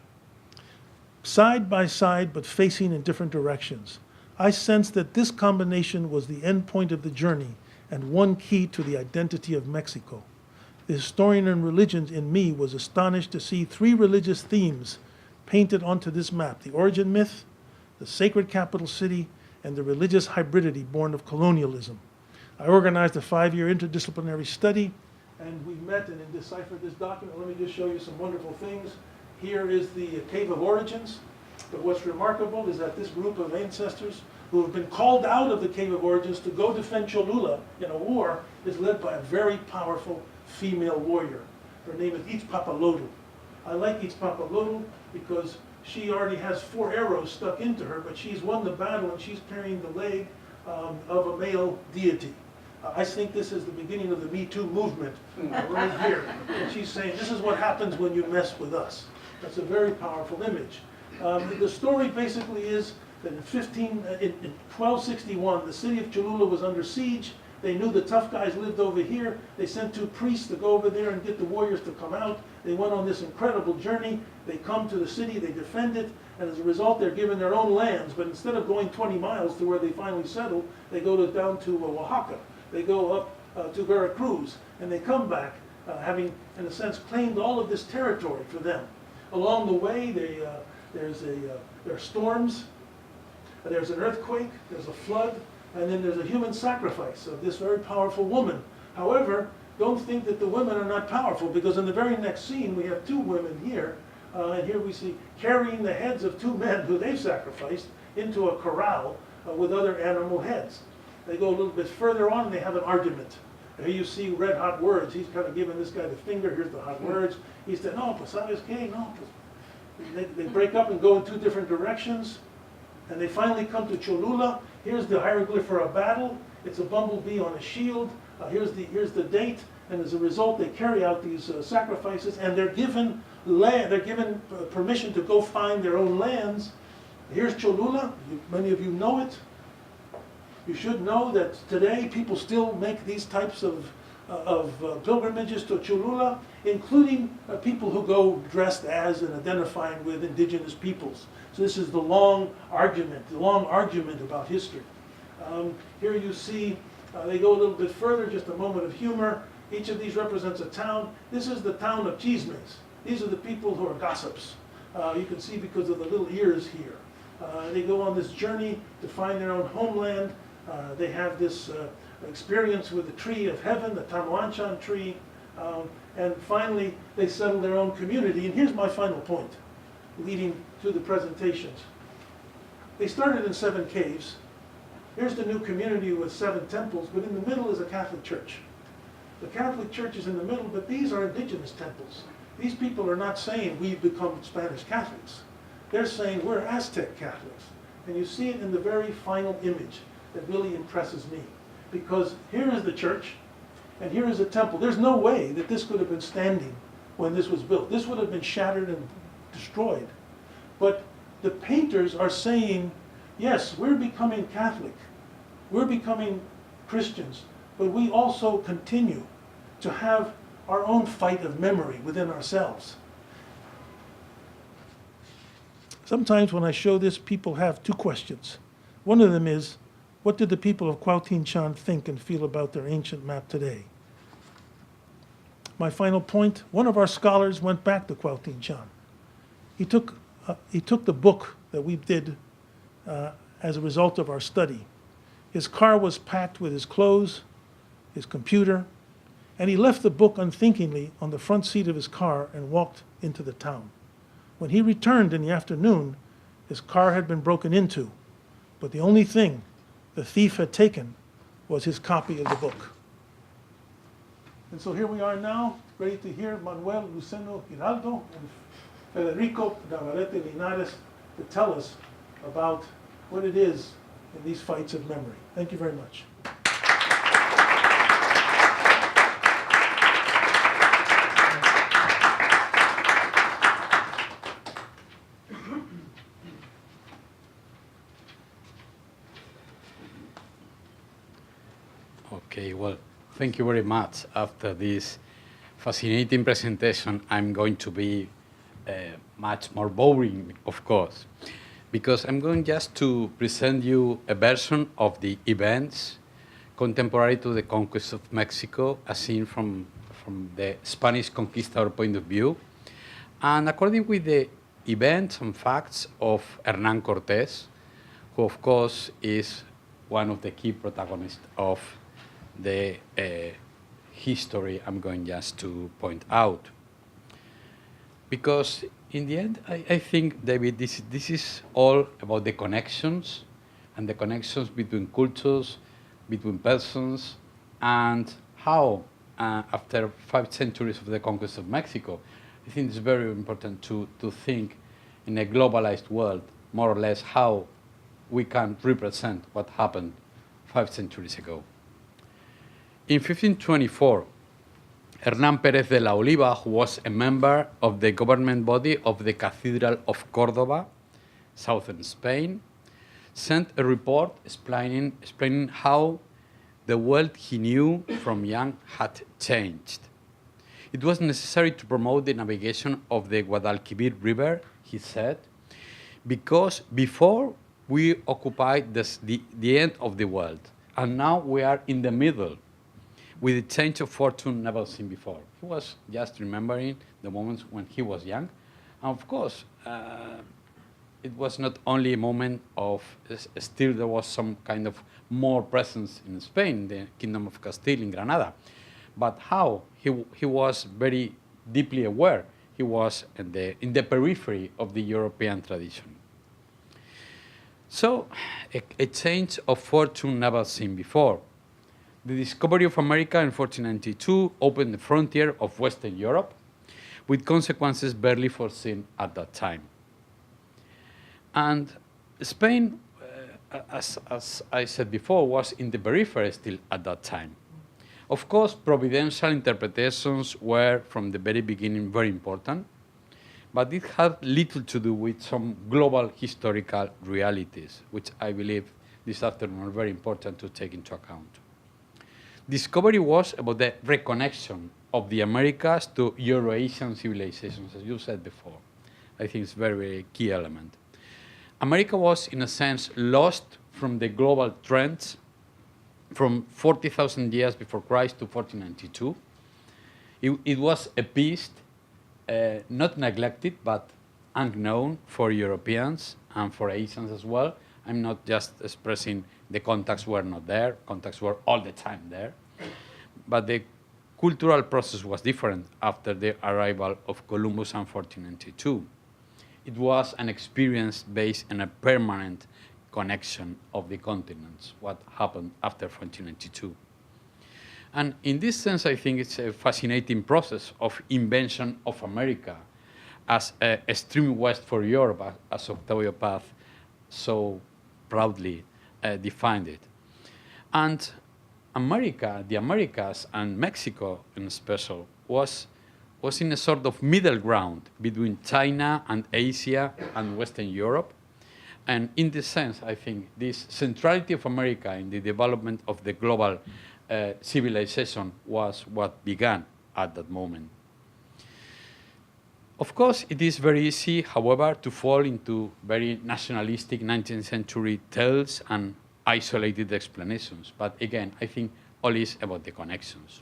Side by side, but facing in different directions. I sensed that this combination was the end point of the journey and one key to the identity of Mexico. The historian in religion in me was astonished to see 3 religious themes painted onto this map: the origin myth, the sacred capital city, and the religious hybridity born of colonialism. I organized a 5-year interdisciplinary study, and we met and deciphered this document. Let me just show you some wonderful things. Here is the Cave of Origins. But what's remarkable is that this group of ancestors who have been called out of the Cave of Origins to go defend Cholula in a war is led by a very powerful female warrior. Her name is Itzpapalotu. I like Itzpapalotu because she already has 4 arrows stuck into her, but she's won the battle and she's carrying the leg of a male deity. I think this is the beginning of the Me Too movement right here. And she's saying, this is what happens when you mess with us. That's a very powerful image. The story basically is that in 1261, the city of Cholula was under siege. They knew the tough guys lived over here. They sent 2 priests to go over there and get the warriors to come out. They went on this incredible journey. They come to the city, they defend it, and as a result, they're given their own lands. But instead of going 20 miles to where they finally settled, they go down to Oaxaca. They go up to Veracruz, and they come back having, in a sense, claimed all of this territory for them. Along the way, there are storms, there's an earthquake, there's a flood, and then there's a human sacrifice of this very powerful woman. However, don't think that the women are not powerful, because in the very next scene we have two women here, and here we see carrying the heads of two men who they've sacrificed into a corral with other animal heads. They go a little bit further on and they have an argument. Here you see red hot words. He's kind of giving this guy the finger. Here's the hot words. He said, no, pues sabes qué, no. They break up and go in two different directions. And they finally come to Cholula. Here's the hieroglyph for a battle. It's a bumblebee on a shield. Here's the date. And as a result, they carry out these sacrifices, and they're given land. They're given permission to go find their own lands. Here's Cholula. Many of you know it. You should know that today people still make these types of pilgrimages to Cholula, including people who go dressed as and identifying with indigenous peoples. So this is the long argument about history. Here you see they go a little bit further, just a moment of humor. Each of these represents a town. This is the town of chismes. These are the people who are gossips. You can see because of the little ears here. They go on this journey to find their own homeland. They have this experience with the tree of heaven, the Tamuanchan tree, and finally they settle their own community. And here's my final point, leading to the presentations. They started in 7 caves. Here's the new community with 7 temples, but in the middle is a Catholic church. The Catholic Church is in the middle, but these are indigenous temples. These people are not saying we've become Spanish Catholics. They're saying we're Aztec Catholics. And you see it in the very final image that really impresses me. Because here is the church, and here is a temple. There's no way that this could have been standing when this was built. This would have been shattered and destroyed. But the painters are saying, yes, we're becoming Catholic. We're becoming Christians. But we also continue to have our own fight of memory within ourselves. Sometimes when I show this, people have 2 questions. One of them is, what did the people of Cuautinchan think and feel about their ancient map today? My final point, one of our scholars went back to Cuautinchan. He took the book that we did as a result of our study. His car was packed with his clothes, his computer, and he left the book unthinkingly on the front seat of his car and walked into the town. When he returned in the afternoon, his car had been broken into, but the only thing the thief had taken was his copy of the book. And so here we are now, ready to hear Manuel Luceno Giraldo and Federico Navarrete Linares to tell us about what it is in these fights of memory. Thank you very much. Okay, well, thank you very much. After this fascinating presentation, I'm going to be much more boring, of course, because I'm going just to present you a version of the events contemporary to the conquest of Mexico, as seen from the Spanish conquistador point of view, and according with the events and facts of Hernán Cortés, who of course is one of the key protagonists of the history I'm going just to point out. Because in the end, I think, David, this is all about the connections, and the connections between cultures, between persons, and how, after 5 centuries of the conquest of Mexico, I think it's very important to think in a globalized world, more or less, how we can represent what happened 5 centuries ago. In 1524, Hernán Pérez de la Oliva, who was a member of the government body of the Cathedral of Córdoba, southern Spain, sent a report explaining how the world he knew from young had changed. It was necessary to promote the navigation of the Guadalquivir River, he said, because before we occupied the end of the world, and now we are in the middle, with a change of fortune never seen before. He was just remembering the moments when he was young. And of course, it was not only a moment of, still there was some kind of more presence in Spain, the Kingdom of Castile in Granada, but how he was very deeply aware. He was in the periphery of the European tradition. So a change of fortune never seen before. The discovery of America in 1492 opened the frontier of Western Europe, with consequences barely foreseen at that time. And Spain, as I said before, was in the periphery still at that time. Of course, providential interpretations were from the very beginning very important, but it had little to do with some global historical realities, which I believe this afternoon are very important to take into account. Discovery was about the reconnection of the Americas to Euro-Asian civilizations, as you said before. I think it's a very, very key element. America was, in a sense, lost from the global trends from 40,000 years before Christ to 1492. It was a piece not neglected, but unknown for Europeans and for Asians as well. I'm not just expressing the contacts were not there. Contacts were all the time there. But the cultural process was different after the arrival of Columbus in 1492. It was an experience based on a permanent connection of the continents, what happened after 1492. And in this sense, I think it's a fascinating process of invention of America as an extreme west for Europe, as Octavio Paz so proudly defined it. And America, the Americas, and Mexico in special, was in a sort of middle ground between China and Asia and Western Europe. And in this sense, I think this centrality of America in the development of the global civilization was what began at that moment. Of course, it is very easy, however, to fall into very nationalistic 19th century tales and isolated explanations. But again, I think all is about the connections.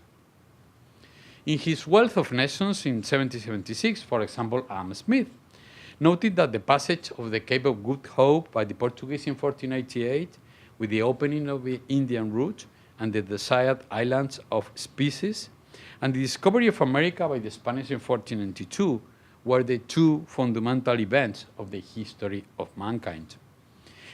In his Wealth of Nations in 1776, for example, Adam Smith noted that the passage of the Cape of Good Hope by the Portuguese in 1488, with the opening of the Indian route and the desired islands of species, and the discovery of America by the Spanish in 1492, were the two fundamental events of the history of mankind.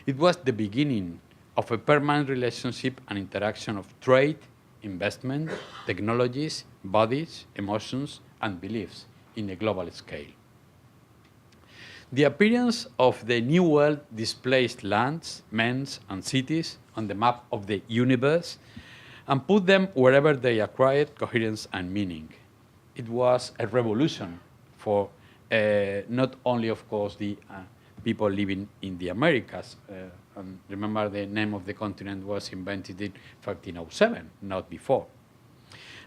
It was the beginning of a permanent relationship and interaction of trade, investment, technologies, bodies, emotions, and beliefs in a global scale. The appearance of the New World displaced lands, men, and cities on the map of the universe and put them wherever they acquired coherence and meaning. It was a revolution for not only, of course, the people living in the Americas. And remember, the name of the continent was invented in 1507, not before.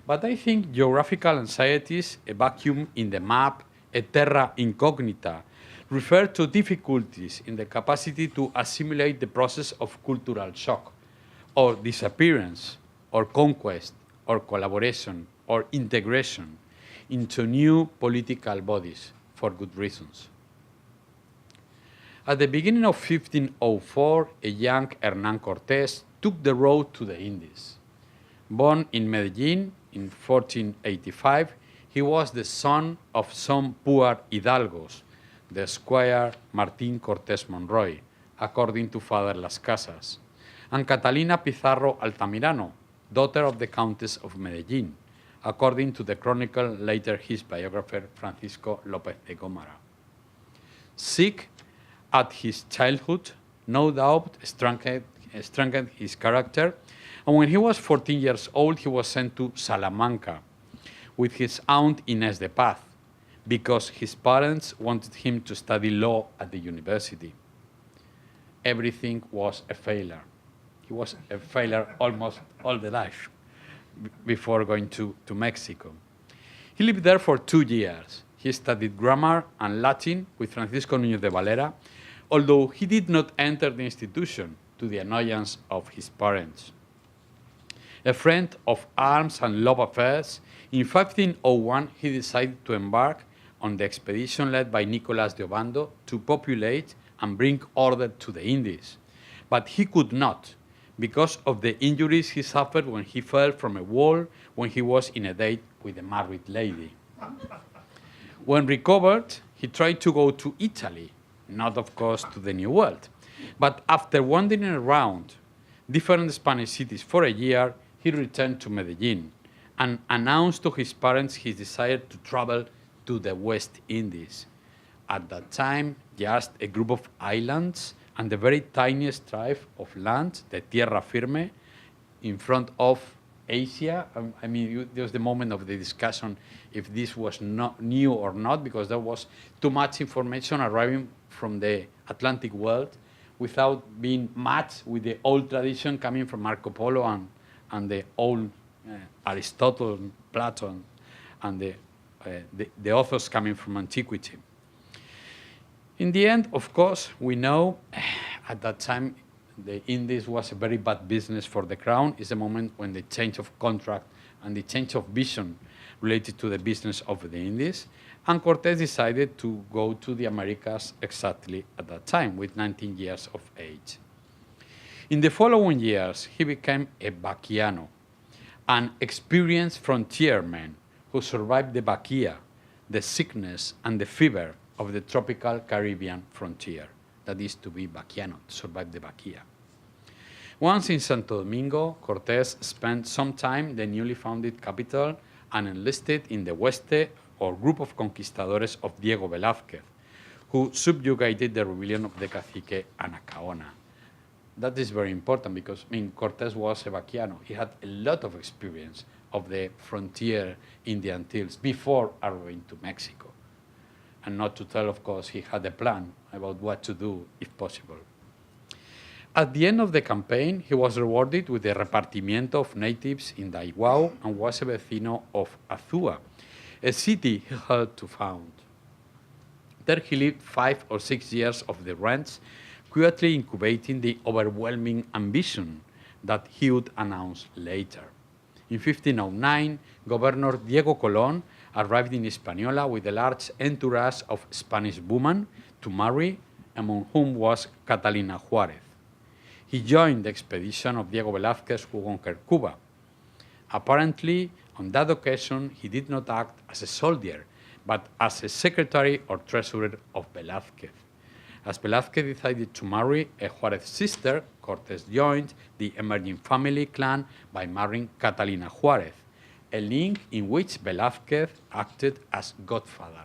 But I think geographical anxieties, a vacuum in the map, a terra incognita, refer to difficulties in the capacity to assimilate the process of cultural shock, or disappearance, or conquest, or collaboration, or integration into new political bodies for good reasons. At the beginning of 1504, a young Hernán Cortés took the road to the Indies. Born in Medellín in 1485, he was the son of some poor hidalgos, the squire Martín Cortés Monroy, according to Father Las Casas, and Catalina Pizarro Altamirano, daughter of the Countess of Medellín, according to the chronicle later his biographer Francisco López de Gómara. Sick at his childhood, no doubt strengthened his character, and when he was 14 years old, he was sent to Salamanca with his aunt Inés de Paz, because his parents wanted him to study law at the university. Everything was a failure. He was a failure almost all the life before going to Mexico. He lived there for 2 years. He studied grammar and Latin with Francisco Núñez de Valera, although he did not enter the institution, to the annoyance of his parents. A friend of arms and love affairs, in 1501 he decided to embark on the expedition led by Nicolas de Obando to populate and bring order to the Indies. But he could not, because of the injuries he suffered when he fell from a wall when he was in a date with a married lady. When recovered, he tried to go to Italy, not of course to the New World. But after wandering around different Spanish cities for a year, he returned to Medellin and announced to his parents his desire to travel to the West Indies. At that time, just a group of islands and the very tiniest tribe of land, the Tierra Firme, in front of Asia. I mean, there was the moment of the discussion if this was not new or not, because there was too much information arriving from the Atlantic world without being matched with the old tradition coming from Marco Polo and the old Aristotle, Plato, and the authors coming from antiquity. In the end, of course, we know at that time the Indies was a very bad business for the crown. It's a moment when the change of contract and the change of vision related to the business of the Indies. And Cortés decided to go to the Americas exactly at that time, with 19 years of age. In the following years, he became a vaquiano, an experienced frontierman who survived the vaquia, the sickness, and the fever of the tropical Caribbean frontier. That is to be vaquiano, to survive the vaquia. Once in Santo Domingo, Cortés spent some time in the newly founded capital and enlisted in the Hueste, or group of conquistadores of Diego Velázquez, who subjugated the rebellion of the cacique Anacaona. That is very important because, I mean, Cortés was a vaquiano. He had a lot of experience of the frontier in the Antilles before arriving to Mexico. And not to tell, of course, he had a plan about what to do if possible. At the end of the campaign, he was rewarded with the repartimiento of natives in Daiguao and was a vecino of Azua, a city he helped to found. There he lived 5 or 6 years of the ranch, quietly incubating the overwhelming ambition that he would announce later. In 1509, Governor Diego Colón arrived in Hispaniola with a large entourage of Spanish women to marry, among whom was Catalina Juárez. He joined the expedition of Diego Velázquez, who conquered Cuba. Apparently, on that occasion, he did not act as a soldier, but as a secretary or treasurer of Velázquez. As Velázquez decided to marry a Juárez sister, Cortés joined the emerging family clan by marrying Catalina Juárez, a link in which Velázquez acted as godfather.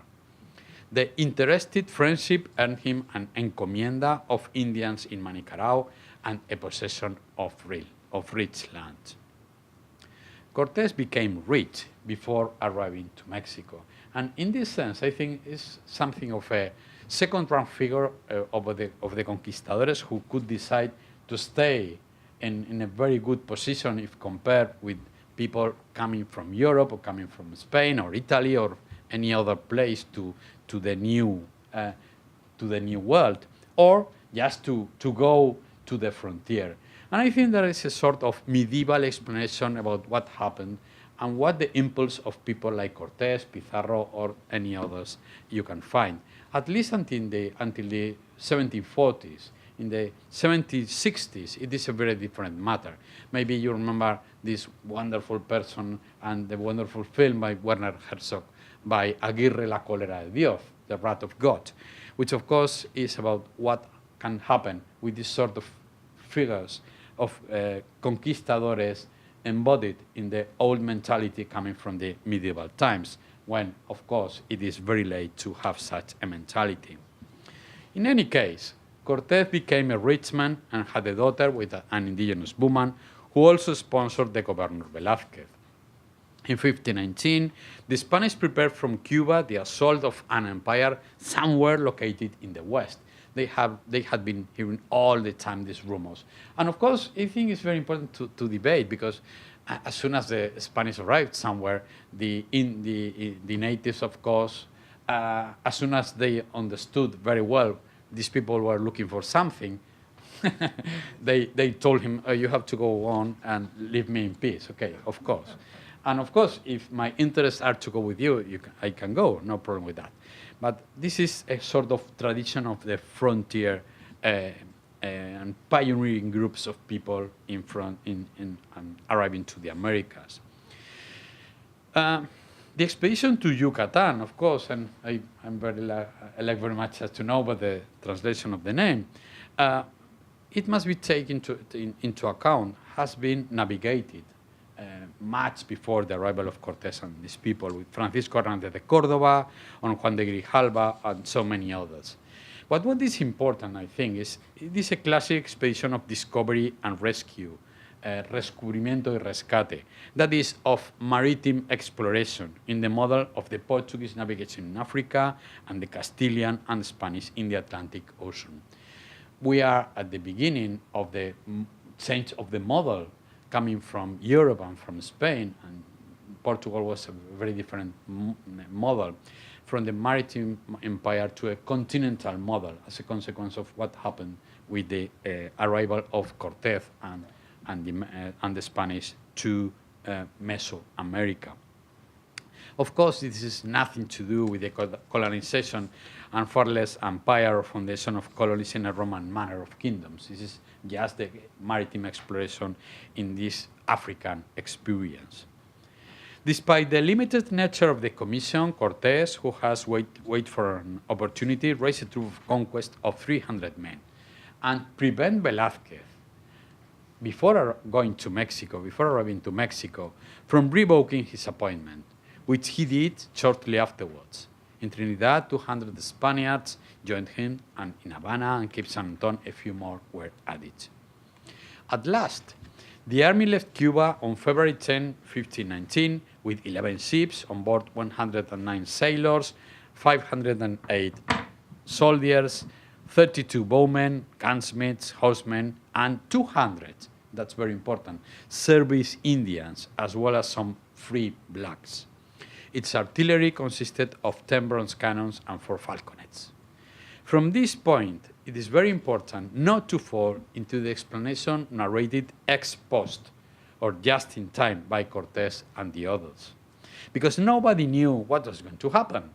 The interested friendship earned him an encomienda of Indians in Manicarao and a possession of rich land. Cortés became rich before arriving to Mexico. And in this sense, I think it's something of a second-rank figure of the conquistadores who could decide to stay in a very good position if compared with people coming from Europe or coming from Spain or Italy or any other place to the new world, or just to go to the frontier. And I think there is a sort of medieval explanation about what happened and what the impulse of people like Cortés, Pizarro, or any others you can find, at least until the 1740s. In the 1760s, it is a very different matter. Maybe you remember this wonderful person and the wonderful film by Werner Herzog by Aguirre La Cólera de Dios, The Wrath of God, which of course is about what can happen with this sort of figures of conquistadores embodied in the old mentality coming from the medieval times, when, of course, it is very late to have such a mentality. In any case, Cortés became a rich man and had a daughter with an indigenous woman who also sponsored the Governor Velázquez. In 1519, the Spanish prepared from Cuba the assault of an empire somewhere located in the west. They had been hearing all the time these rumors. And of course, I think it's very important to debate, because as soon as the Spanish arrived somewhere, the natives, of course, as soon as they understood very well these people were looking for something, they told him, oh, you have to go on and leave me in peace. Okay, of course. And of course, if my interests are to go with you, I can go, no problem with that. But this is a sort of tradition of the frontier and pioneering groups of people in arriving to the Americas. The expedition to Yucatan, of course, and I like very much to know about the translation of the name, it must be taken into account, has been navigated much before the arrival of Cortés and these people, with Francisco Hernández de Córdoba, and Juan de Grijalva, and so many others. But what is important, I think, is it is a classic expedition of discovery and rescue, descubrimiento y rescate, that is of maritime exploration in the model of the Portuguese navigation in Africa and the Castilian and Spanish in the Atlantic Ocean. We are at the beginning of the change of the model coming from Europe and from Spain, and Portugal was a very different model, from the maritime empire to a continental model as a consequence of what happened with the arrival of Cortés and the Spanish to Mesoamerica. Of course, this is nothing to do with the colonization and far less empire or foundation of colonies in a Roman manner of kingdoms. This is just the maritime exploration in this African experience. Despite the limited nature of the commission, Cortés, who has wait for an opportunity, raised a troop of conquest of 300 men and prevent Velázquez, before going to Mexico, before arriving to Mexico, from revoking his appointment, which he did shortly afterwards. In Trinidad, 200 Spaniards joined him, and in Havana and Cape San Antonio, a few more were added. At last, the army left Cuba on February 10, 1519, with 11 ships, on board 109 sailors, 508 soldiers, 32 bowmen, gunsmiths, horsemen, and 200, that's very important, service Indians, as well as some free blacks. Its artillery consisted of 10 bronze cannons and 4 falconets. From this point, it is very important not to fall into the explanation narrated ex post, or just in time, by Cortés and the others, because nobody knew what was going to happen.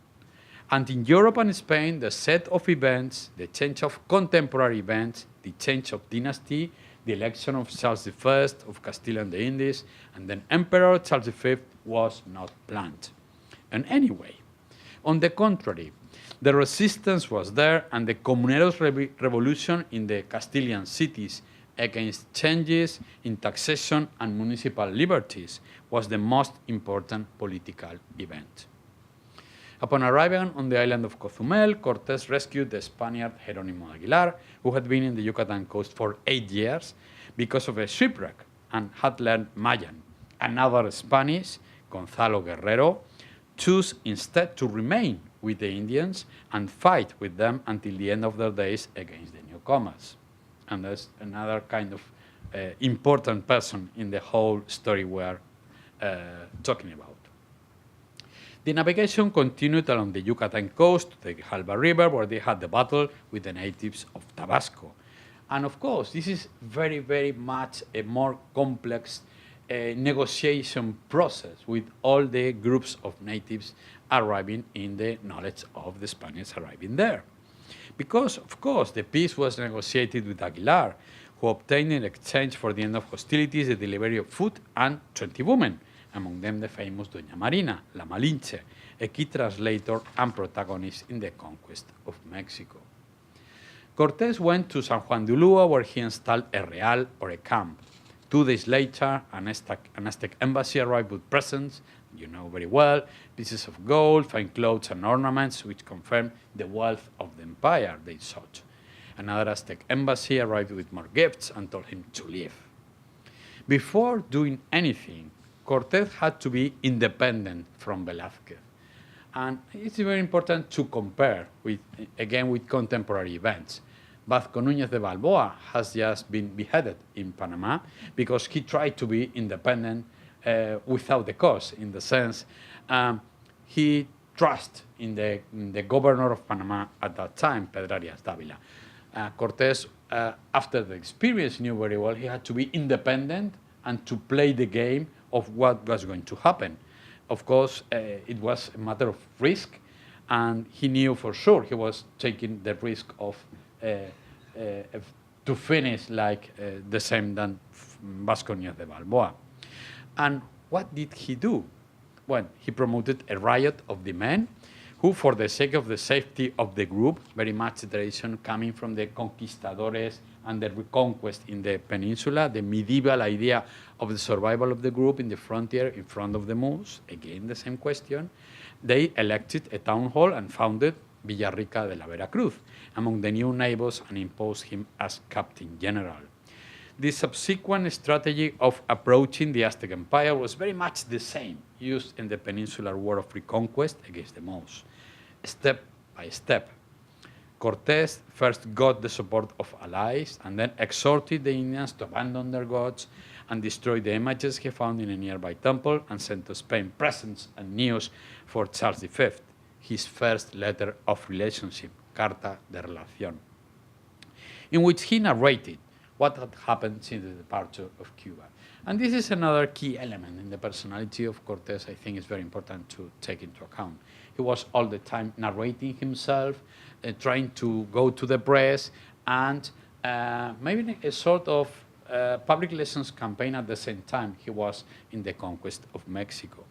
And in Europe and Spain, the set of events, the change of contemporary events, the change of dynasty, the election of Charles I of Castile and the Indies, and then Emperor Charles V was not planned. And anyway, on the contrary, the resistance was there, and the Comuneros revolution in the Castilian cities against changes in taxation and municipal liberties was the most important political event. Upon arriving on the island of Cozumel, Cortés rescued the Spaniard Jerónimo Aguilar, who had been in the Yucatan coast for 8 years because of a shipwreck and had learned Mayan. Another Spanish, Gonzalo Guerrero, chose instead to remain with the Indians and fight with them until the end of their days against the newcomers. And there's another kind of important person in the whole story we're talking about. The navigation continued along the Yucatan coast to the Grijalva River, where they had the battle with the natives of Tabasco. And of course, this is very, very much a more complex negotiation process with all the groups of natives arriving in the knowledge of the Spaniards arriving there. Because, of course, the peace was negotiated with Aguilar, who obtained in exchange for the end of hostilities the delivery of food and 20 women, among them the famous Doña Marina, La Malinche, a key translator and protagonist in the conquest of Mexico. Cortés went to San Juan de Ulúa, where he installed a real, or a camp. 2 days later, an Aztec embassy arrived with presents, you know very well, pieces of gold, fine clothes, and ornaments, which confirmed the wealth of the empire they sought. Another Aztec embassy arrived with more gifts and told him to leave. Before doing anything, Cortés had to be independent from Velázquez. And it's very important to compare, again, with contemporary events. Vasco Núñez de Balboa has just been beheaded in Panama because he tried to be independent without the cause, in the sense he trusted in the governor of Panama at that time, Pedro Arias Dávila. Cortés, after the experience, knew very well he had to be independent and to play the game of what was going to happen. Of course, it was a matter of risk, and he knew for sure he was taking the risk of to finish like the same than Vasconcelos de Balboa. And what did he do? Well, he promoted a riot of the men who, for the sake of the safety of the group, very much the tradition coming from the conquistadores and the reconquest in the peninsula, the medieval idea of the survival of the group in the frontier in front of the moors, again the same question, they elected a town hall and founded Villarrica de la Veracruz among the new neighbors and imposed him as captain general. The subsequent strategy of approaching the Aztec Empire was very much the same used in the Peninsular War of Reconquest against the Moors. Step by step, Cortés first got the support of allies and then exhorted the Indians to abandon their gods and destroy the images he found in a nearby temple and sent to Spain presents and news for Charles V, his first letter of relationship, Carta de Relación, in which he narrated what had happened since the departure of Cuba. And this is another key element in the personality of Cortés I think is very important to take into account. He was all the time narrating himself, trying to go to the press, and maybe a sort of public relations campaign at the same time he was in the conquest of Mexico.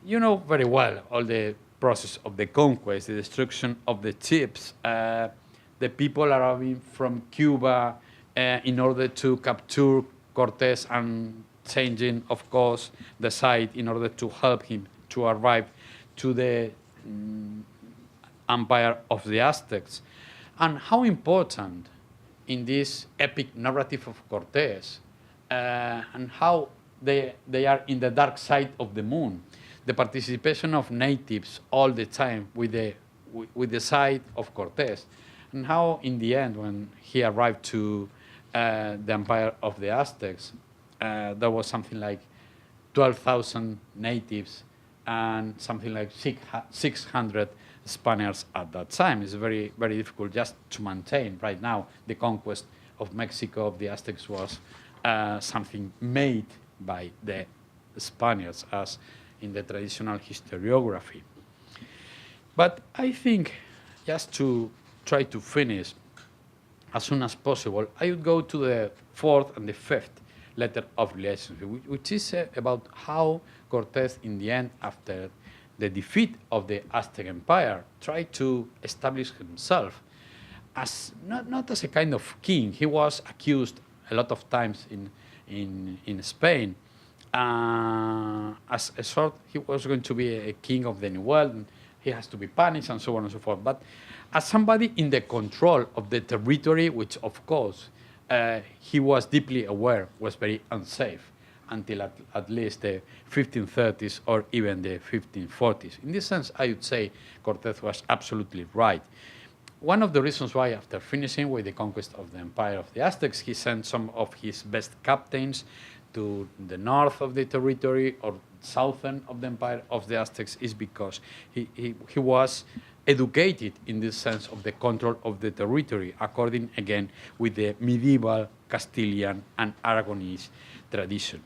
You know very well all the process of the conquest, the destruction of the ships, the people arriving from Cuba in order to capture Cortés and changing, of course, the site in order to help him to arrive to the empire of the Aztecs. And how important in this epic narrative of Cortés and how they are in the dark side of the moon, the participation of natives all the time with the side of Cortés, and how in the end when he arrived to the empire of the Aztecs, there was something like 12,000 natives and something like 600 Spaniards at that time. It's very, very difficult just to maintain. Right now, the conquest of Mexico, of the Aztecs, was something made by the Spaniards, as in the traditional historiography. But I think, just to try to finish as soon as possible, I would go to the fourth and the fifth letter of relationship, which is about how Cortés, in the end, after the defeat of the Aztec Empire, tried to establish himself as not as a kind of king. He was accused a lot of times in Spain as a sort. He was going to be a king of the New World, and he has to be punished and so on and so forth. But as somebody in the control of the territory, which of course he was deeply aware was very unsafe until at least the 1530s or even the 1540s. In this sense, I would say Cortés was absolutely right. One of the reasons why, after finishing with the conquest of the empire of the Aztecs, he sent some of his best captains to the north of the territory or southern of the empire of the Aztecs is because he was educated in this sense of the control of the territory, according again with the medieval Castilian and Aragonese tradition.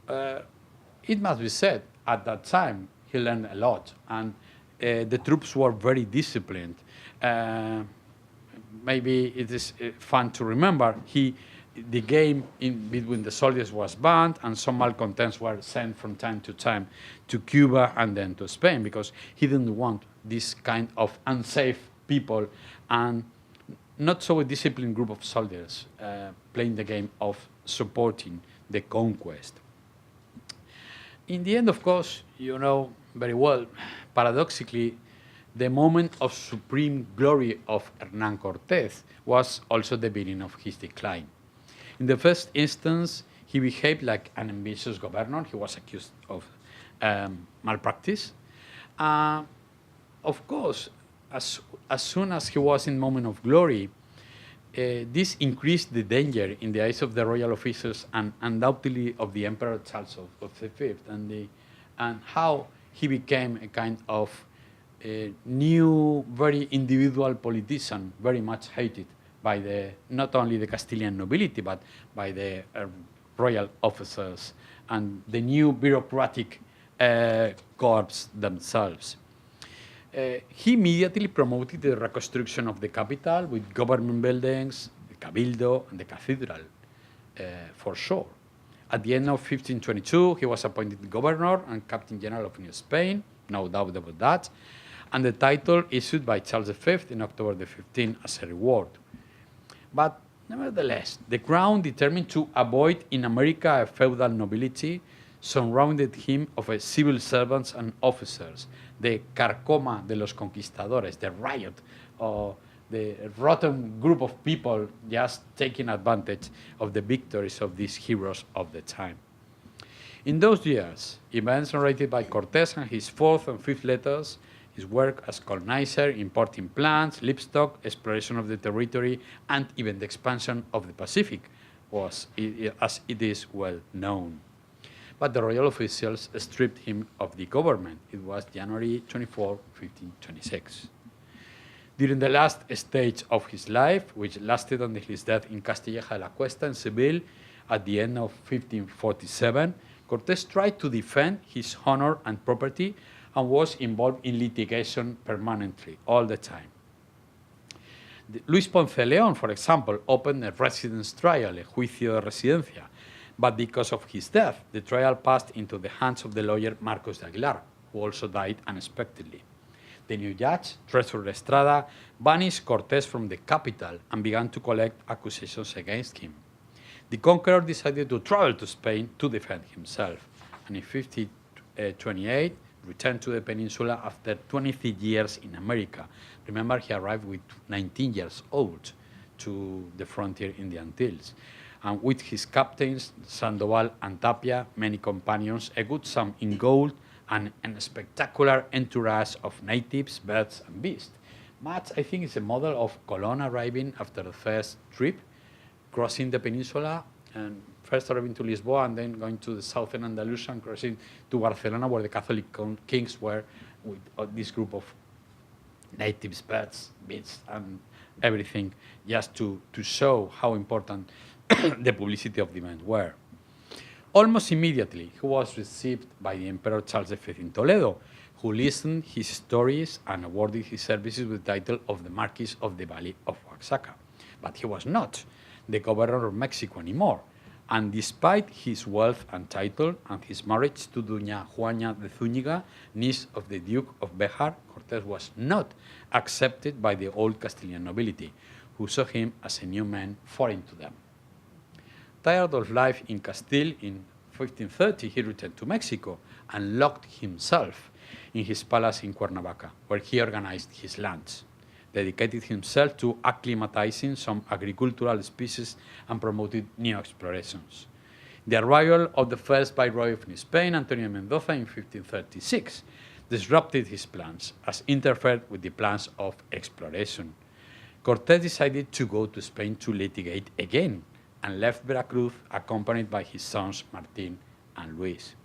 It must be said, at that time, he learned a lot, and the troops were very disciplined. Maybe it is fun to remember, the game between the soldiers was banned, and some malcontents were sent from time to time to Cuba and then to Spain, because he didn't want this kind of unsafe people and not so a disciplined group of soldiers playing the game of supporting the conquest. In the end, of course, you know very well, paradoxically, the moment of supreme glory of Hernán Cortés was also the beginning of his decline. In the first instance, he behaved like an ambitious governor. He was accused of malpractice. Of course, as soon as he was in moment of glory, this increased the danger in the eyes of the royal officers and undoubtedly of the Emperor Charles V, and how he became a kind of new, very individual politician, very much hated by not only the Castilian nobility, but by the royal officers and the new bureaucratic corps themselves. he immediately promoted the reconstruction of the capital with government buildings, the cabildo, and the cathedral, for sure. At the end of 1522, he was appointed governor and captain general of New Spain, no doubt about that, and the title issued by Charles V in October the 15th as a reward. But nevertheless, the crown, determined to avoid in America a feudal nobility, surrounded him of civil servants and officers, the carcoma de los conquistadores, the riot, the rotten group of people just taking advantage of the victories of these heroes of the time. In those years, events narrated by Cortés and his fourth and fifth letters, his work as colonizer, importing plants, livestock, exploration of the territory, and even the expansion of the Pacific, was, as it is well known. But the royal officials stripped him of the government. It was January 24, 1526. During the last stage of his life, which lasted until his death in Castilleja de la Cuesta in Seville at the end of 1547, Cortés tried to defend his honor and property and was involved in litigation permanently, all the time. Luis Ponce de León, for example, opened a residence trial, a juicio de residencia, but because of his death, the trial passed into the hands of the lawyer Marcos de Aguilar, who also died unexpectedly. The new judge, Treasurer Estrada, banished Cortés from the capital and began to collect accusations against him. The conqueror decided to travel to Spain to defend himself, and in 1528 returned to the peninsula after 23 years in America. Remember, he arrived with 19 years old to the frontier in the Antilles. And with his captains, Sandoval and Tapia, many companions, a good sum in gold, and a spectacular entourage of natives, birds, and beasts. Much, I think, is a model of Colón arriving after the first trip, crossing the peninsula, and first arriving to Lisboa, and then going to the southern Andalusia and crossing to Barcelona, where the Catholic kings were with this group of natives, birds, beasts, and everything, just to show how important the publicity of the event were. Almost immediately, he was received by the Emperor Charles V in Toledo, who listened his stories and awarded his services with the title of the Marquis of the Valley of Oaxaca. But he was not the governor of Mexico anymore, and despite his wealth and title and his marriage to Doña Juana de Zúñiga, niece of the Duke of Béjar, Cortés was not accepted by the old Castilian nobility, who saw him as a new man foreign to them. Tired of life in Castile, in 1530 he returned to Mexico and locked himself in his palace in Cuernavaca, where he organized his lands, dedicated himself to acclimatizing some agricultural species and promoted new explorations. The arrival of the first viceroy of New Spain, Antonio Mendoza, in 1536, disrupted his plans, as interfered with the plans of exploration. Cortés decided to go to Spain to litigate again, and left Veracruz accompanied by his sons Martin and Luis.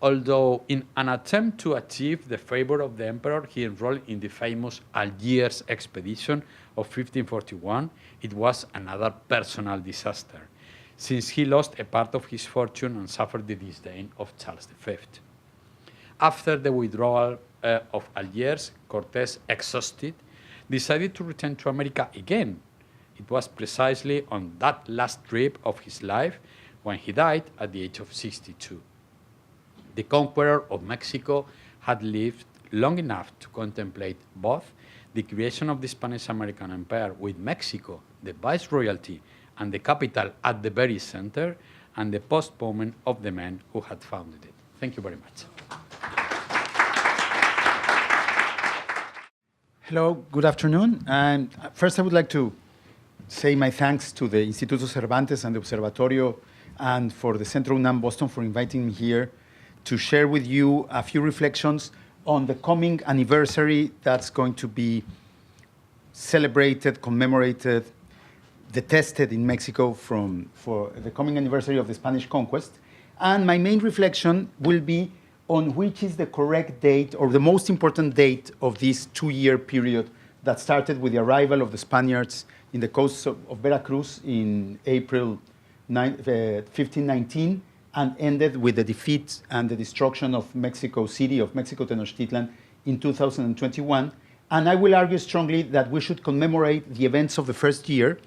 Although in an attempt to achieve the favor of the emperor, he enrolled in the famous Algiers expedition of 1541, it was another personal disaster, since he lost a part of his fortune and suffered the disdain of Charles V. After the withdrawal of Algiers, Cortés, exhausted, decided to return to America again. It was precisely on that last trip of his life when he died at the age of 62. The conqueror of Mexico had lived long enough to contemplate both the creation of the Spanish-American Empire with Mexico, the viceroyalty, and the capital at the very center, and the postponement of the men who had founded it. Thank you very much. Hello, good afternoon. And first I would like to say my thanks to the Instituto Cervantes and the Observatorio and for the Centro UNAM Boston for inviting me here to share with you a few reflections on the coming anniversary that's going to be celebrated, commemorated, detested in Mexico for the coming anniversary of the Spanish conquest. And my main reflection will be on which is the correct date or the most important date of this 2-year period that started with the arrival of the Spaniards in the coast of Veracruz in April 1519 and ended with the defeat and the destruction of Mexico City, of Mexico Tenochtitlan, in 2021. And I will argue strongly that we should commemorate the events of the first year,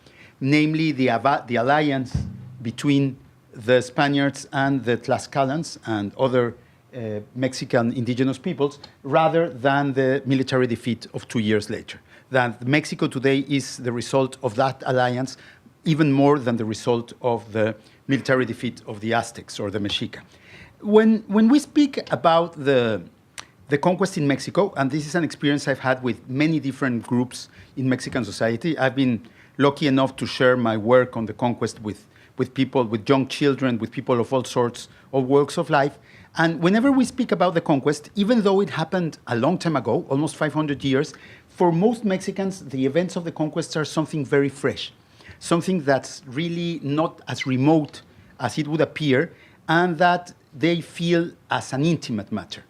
namely the alliance between the Spaniards and the Tlaxcalans and other Mexican indigenous peoples, rather than the military defeat of 2 years later. That Mexico today is the result of that alliance, even more than the result of the military defeat of the Aztecs or the Mexica. When we speak about the conquest in Mexico, and this is an experience I've had with many different groups in Mexican society, I've been lucky enough to share my work on the conquest with people, with young children, with people of all sorts of walks of life. And whenever we speak about the conquest, even though it happened a long time ago, almost 500 years, for most Mexicans, the events of the conquest are something very fresh, something that's really not as remote as it would appear, and that they feel as an intimate matter,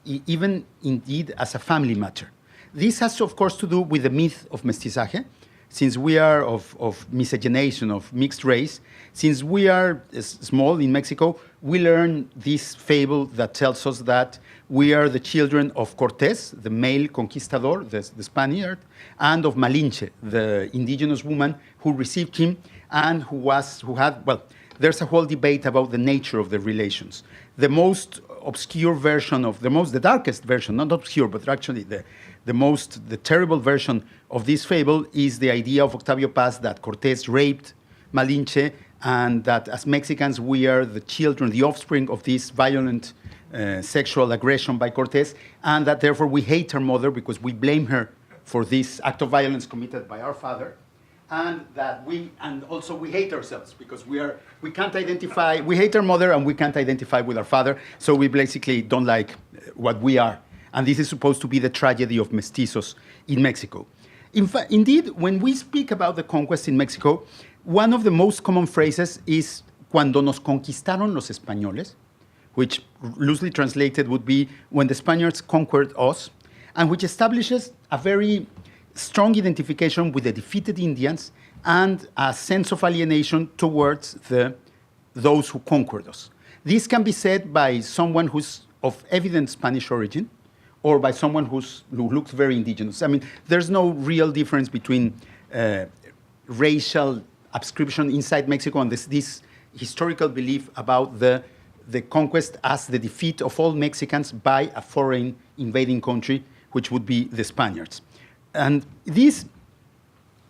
even indeed as a family matter. This has, of course, to do with the myth of mestizaje. Since we are of miscegenation, of mixed race, since we are small in Mexico, we learn this fable that tells us that we are the children of Cortés, the male conquistador, the Spaniard, and of Malinche, the indigenous woman who received him and who had, well, there's a whole debate about the nature of the relations. The most obscure version of, the darkest version, not obscure, but actually the terrible version of this fable is the idea of Octavio Paz that Cortés raped Malinche, and that as Mexicans we are the children, the offspring of this violent sexual aggression by Cortés, and that therefore we hate her mother because we blame her for this act of violence committed by our father, and that we hate ourselves because we can't identify, we hate our mother and we can't identify with our father, so we basically don't like what we are. And this is supposed to be the tragedy of mestizos in Mexico. Indeed, when we speak about the conquest in Mexico, one of the most common phrases is "cuando nos conquistaron los españoles," which loosely translated would be "when the Spaniards conquered us," and which establishes a very strong identification with the defeated Indians and a sense of alienation towards those who conquered us. This can be said by someone who's of evident Spanish origin, or by someone who looks very indigenous. I mean, there's no real difference between racial adscription inside Mexico and this historical belief about the conquest as the defeat of all Mexicans by a foreign invading country, which would be the Spaniards. And this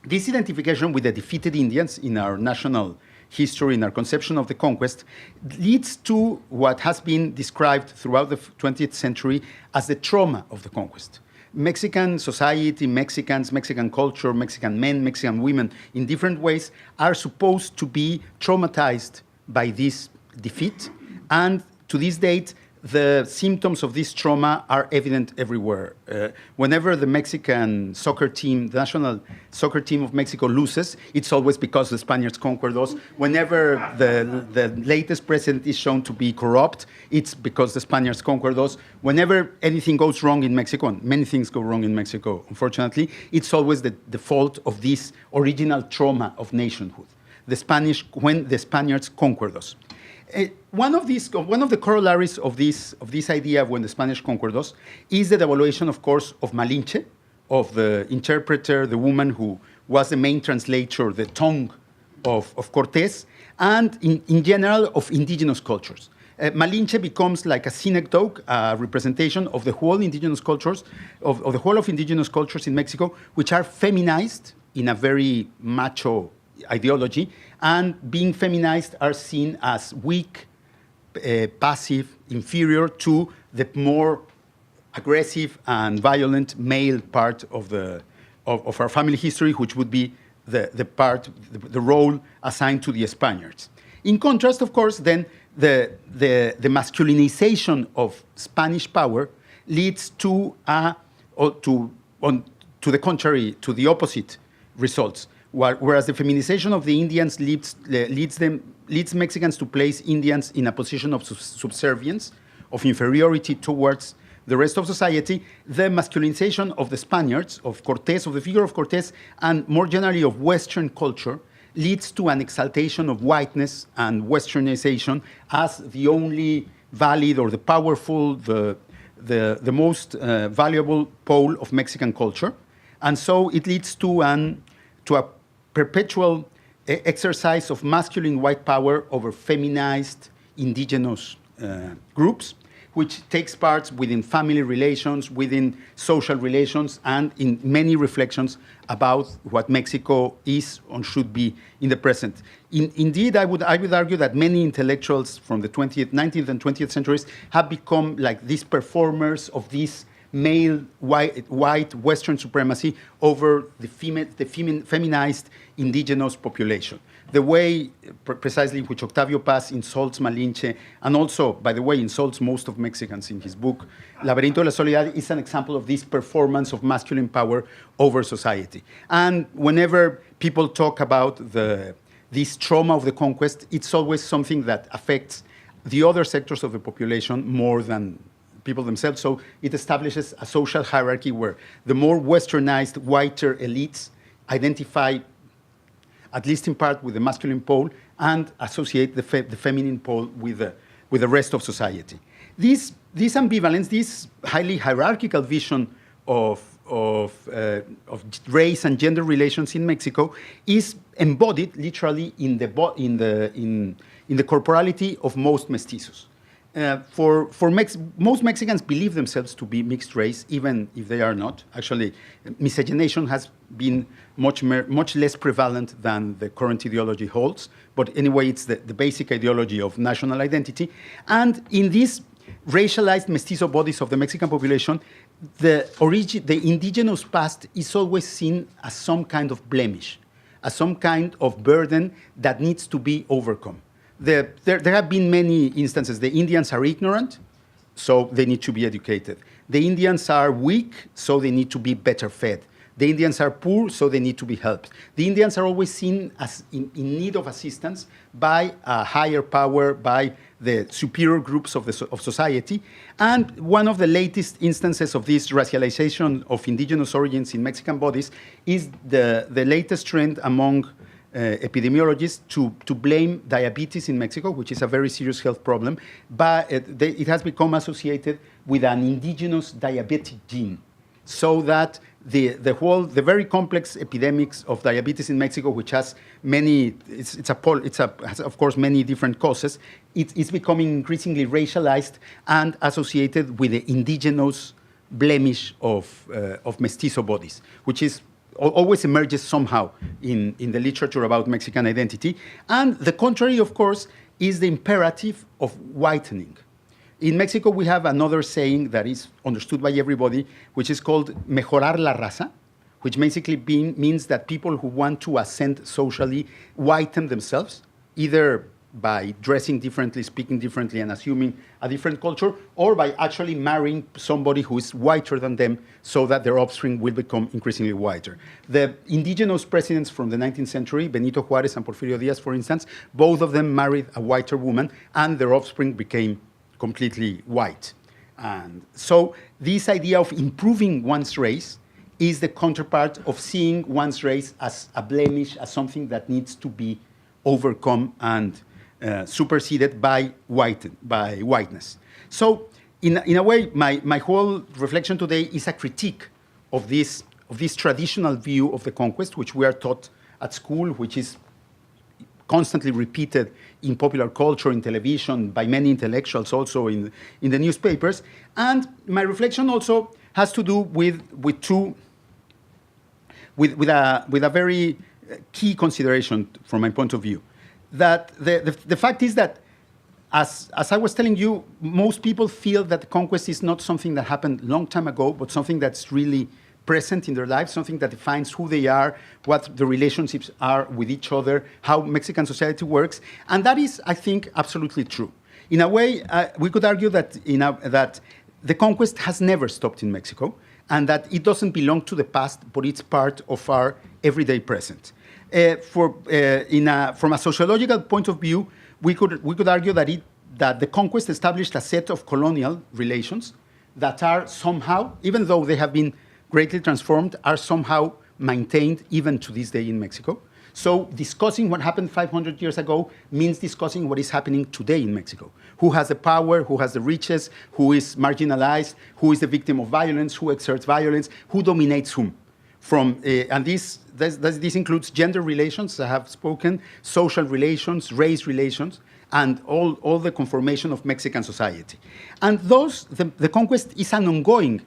identification with the defeated Indians in our national history, in our conception of the conquest, leads to what has been described throughout the 20th century as the trauma of the conquest. Mexican society, Mexicans, Mexican culture, Mexican men, Mexican women, in different ways, are supposed to be traumatized by this defeat. And to this date, the symptoms of this trauma are evident everywhere. Whenever the Mexican soccer team, the national soccer team of Mexico loses, it's always because the Spaniards conquered us. Whenever the latest president is shown to be corrupt, it's because the Spaniards conquered us. Whenever anything goes wrong in Mexico, and many things go wrong in Mexico, unfortunately, it's always the fault of this original trauma of nationhood, when the Spaniards conquered us. One of the corollaries of this idea of when the Spanish conquered us is the devaluation, of course, of Malinche, of the interpreter, the woman who was the main translator, the tongue of Cortés, and in general of indigenous cultures. Malinche becomes like a synecdoche, a representation of the whole indigenous cultures, of the whole of indigenous cultures in Mexico, which are feminized in a very macho ideology, and being feminized are seen as weak, passive, inferior to the more aggressive and violent male part of our family history, which would be the role assigned to the Spaniards. In contrast, of course, then the masculinization of Spanish power leads to the contrary, to the opposite results. Whereas the feminization of the Indians leads Mexicans to place Indians in a position of subservience, of inferiority towards the rest of society, the masculinization of the Spaniards, of Cortés, of the figure of Cortés, and more generally of Western culture, leads to an exaltation of whiteness and Westernization as the only valid or the powerful, the most valuable pole of Mexican culture. And so it leads to a perpetual exercise of masculine white power over feminized indigenous groups, which takes part within family relations, within social relations, and in many reflections about what Mexico is or should be in the present. Indeed, I would argue that many intellectuals from the 19th and 20th centuries have become like these performers of this male white Western supremacy over the feminized indigenous population. The way precisely in which Octavio Paz insults Malinche, and also, by the way, insults most of Mexicans in his book, Laberinto de la Soledad, is an example of this performance of masculine power over society. And whenever people talk about this trauma of the conquest, it's always something that affects the other sectors of the population more than people themselves. So it establishes a social hierarchy where the more westernized, whiter elites identify, at least in part, with the masculine pole and associate the feminine pole with the rest of society. This ambivalence, this highly hierarchical vision of race and gender relations in Mexico is embodied literally in the corporality of most mestizos. Most Mexicans believe themselves to be mixed race, even if they are not. Actually, miscegenation has been much less prevalent than the current ideology holds. But anyway, it's the basic ideology of national identity. And in these racialized mestizo bodies of the Mexican population, the indigenous past is always seen as some kind of blemish, as some kind of burden that needs to be overcome. There have been many instances. The Indians are ignorant, so they need to be educated. The Indians are weak, so they need to be better fed. The Indians are poor, so they need to be helped. The Indians are always seen as in need of assistance by a higher power, by the superior groups of society. And one of the latest instances of this racialization of indigenous origins in Mexican bodies is the latest trend among epidemiologists to blame diabetes in Mexico, which is a very serious health problem, but it has become associated with an indigenous diabetic gene, so that the very complex epidemics of diabetes in Mexico, which has many, has of course many different causes, it's becoming increasingly racialized and associated with the indigenous blemish of mestizo bodies, which is always emerges somehow in the literature about Mexican identity. And the contrary, of course, is the imperative of whitening. In Mexico, we have another saying that is understood by everybody, which is called mejorar la raza, which basically means that people who want to ascend socially whiten themselves, either by dressing differently, speaking differently, and assuming a different culture, or by actually marrying somebody who is whiter than them so that their offspring will become increasingly whiter. The indigenous presidents from the 19th century, Benito Juárez and Porfirio Díaz, for instance, both of them married a whiter woman, and their offspring became completely white. And so this idea of improving one's race is the counterpart of seeing one's race as a blemish, as something that needs to be overcome and superseded by whiteness. So in a way, my whole reflection today is a critique of this traditional view of the conquest, which we are taught at school, which is constantly repeated in popular culture, in television, by many intellectuals, also in the newspapers. And my reflection also has to do with a very key consideration from my point of view. That the fact is that, as I was telling you, most people feel that the conquest is not something that happened a long time ago, but something that's really present in their lives, something that defines who they are, what the relationships are with each other, how Mexican society works. And that is, I think, absolutely true. In a way, we could argue that the conquest has never stopped in Mexico, and that it doesn't belong to the past, but it's part of our everyday present. From a sociological point of view, we could argue that the conquest established a set of colonial relations that are somehow, even though they have been greatly transformed, are somehow maintained even to this day in Mexico. So discussing what happened 500 years ago means discussing what is happening today in Mexico. Who has the power, who has the riches, who is marginalized, who is the victim of violence, who exerts violence, who dominates whom. And this includes gender relations, I have spoken, social relations, race relations, and all the conformation of Mexican society. And the conquest is an ongoing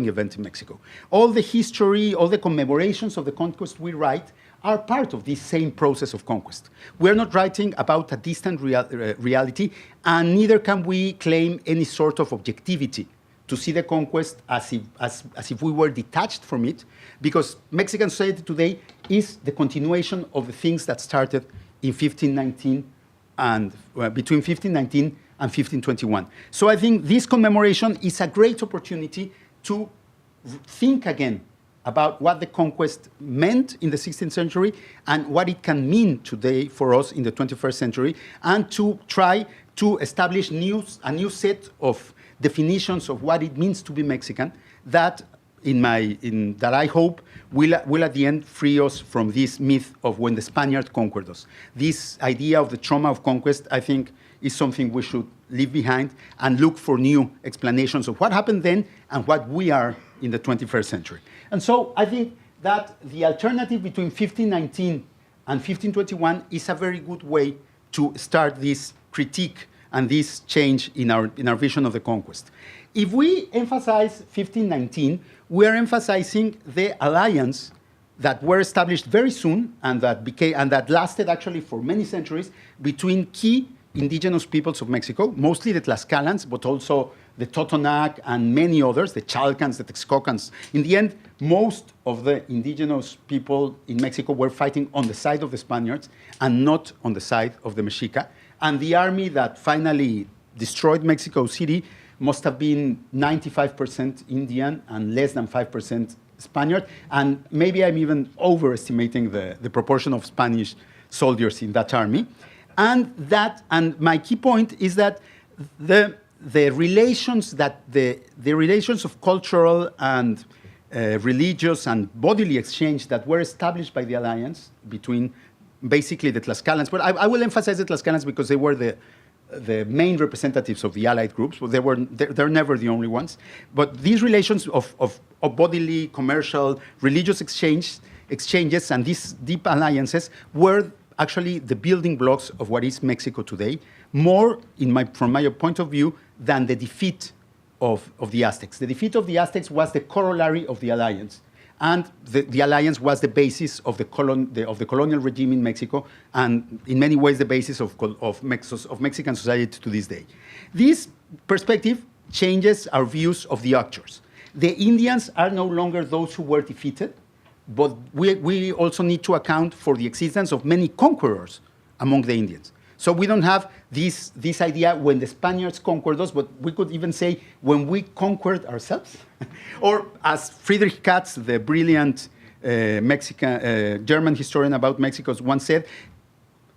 event in Mexico. All the history, all the commemorations of the conquest we write are part of this same process of conquest. We're not writing about a distant reality, and neither can we claim any sort of objectivity to see the conquest as if we were detached from it, because Mexican society today is the continuation of the things that started in 1519 and between 1519 and 1521. So I think this commemoration is a great opportunity to think again about what the conquest meant in the 16th century and what it can mean today for us in the 21st century, and to try to establish a new set of definitions of what it means to be Mexican that that I hope will at the end free us from this myth of when the Spaniard conquered us. This idea of the trauma of conquest, I think, is something we should leave behind and look for new explanations of what happened then and what we are in the 21st century. And so I think that the alternative between 1519 and 1521 is a very good way to start this critique and this change in our vision of the conquest. If we emphasize 1519, we are emphasizing the alliance that were established very soon and that lasted actually for many centuries between key indigenous peoples of Mexico, mostly the Tlaxcalans, but also the Totonac and many others, the Chalcans, the Texcocans. In the end, most of the indigenous people in Mexico were fighting on the side of the Spaniards and not on the side of the Mexica. And the army that finally destroyed Mexico City must have been 95% Indian and less than 5% Spaniard. And maybe I'm even overestimating the proportion of Spanish soldiers in that army. And my key point is that the relations of cultural and religious and bodily exchange that were established by the alliance between basically the Tlaxcalans, but I will emphasize the Tlaxcalans because they were the main representatives of the allied groups, but they're never the only ones. But these relations of bodily, commercial, religious exchanges and these deep alliances were actually the building blocks of what is Mexico today, more from my point of view than the defeat of the Aztecs. The defeat of the Aztecs was the corollary of the alliance. And the alliance was the basis of the colonial regime in Mexico, and in many ways the basis of Mexican society to this day. This perspective changes our views of the actors. The Indians are no longer those who were defeated, but we also need to account for the existence of many conquerors among the Indians. So we don't have this idea when the Spaniards conquered us, but we could even say when we conquered ourselves. Or as Friedrich Katz, the brilliant German historian about Mexico, once said,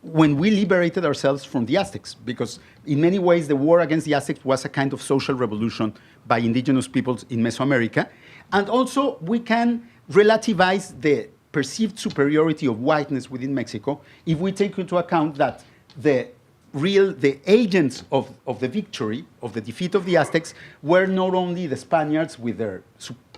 when we liberated ourselves from the Aztecs, because in many ways the war against the Aztecs was a kind of social revolution by indigenous peoples in Mesoamerica. And also we can relativize the perceived superiority of whiteness within Mexico if we take into account that the agents of the victory, of the defeat of the Aztecs, were not only the Spaniards with their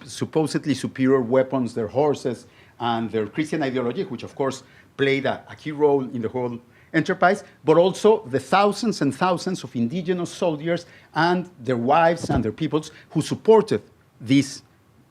supposedly superior weapons, their horses, and their Christian ideology, which of course played a key role in the whole enterprise, but also the thousands and thousands of indigenous soldiers and their wives and their peoples who supported this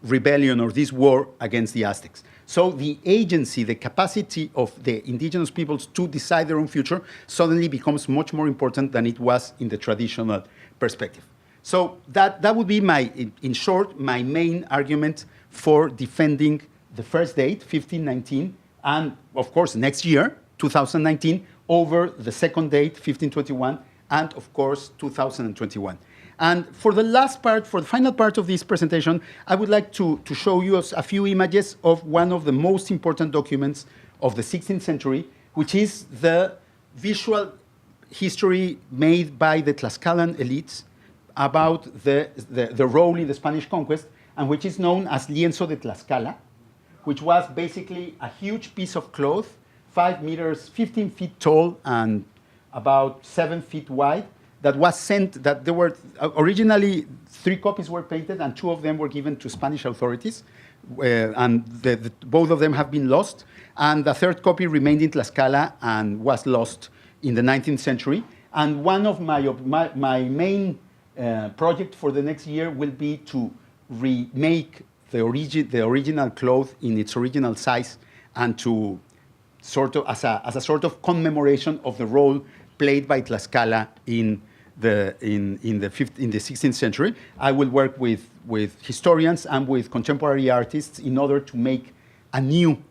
rebellion or this war against the Aztecs. So the agency, the capacity of the indigenous peoples to decide their own future suddenly becomes much more important than it was in the traditional perspective. So that would be in short, my main argument for defending the first date, 1519, and of course next year, 2019, over the second date, 1521, and of course 2021. And for the final part of this presentation, I would like to show you a few images of one of the most important documents of the 16th century, which is the visual history made by the Tlaxcalan elites about the role in the Spanish conquest, and which is known as Lienzo de Tlaxcala, which was basically a huge piece of cloth 5 meters, 15 feet tall, and about 7 feet wide, that was sent, that there were originally 3 copies were painted, and 2 of them were given to Spanish authorities, and both of them have been lost, and the 3rd copy remained in Tlaxcala and was lost in the 19th century. And one of my main project for the next year will be to remake the original cloth in its original size, and to sort of as a sort of commemoration of the role played by Tlaxcala in the 16th century. I will work with historians and with contemporary artists in order to make a new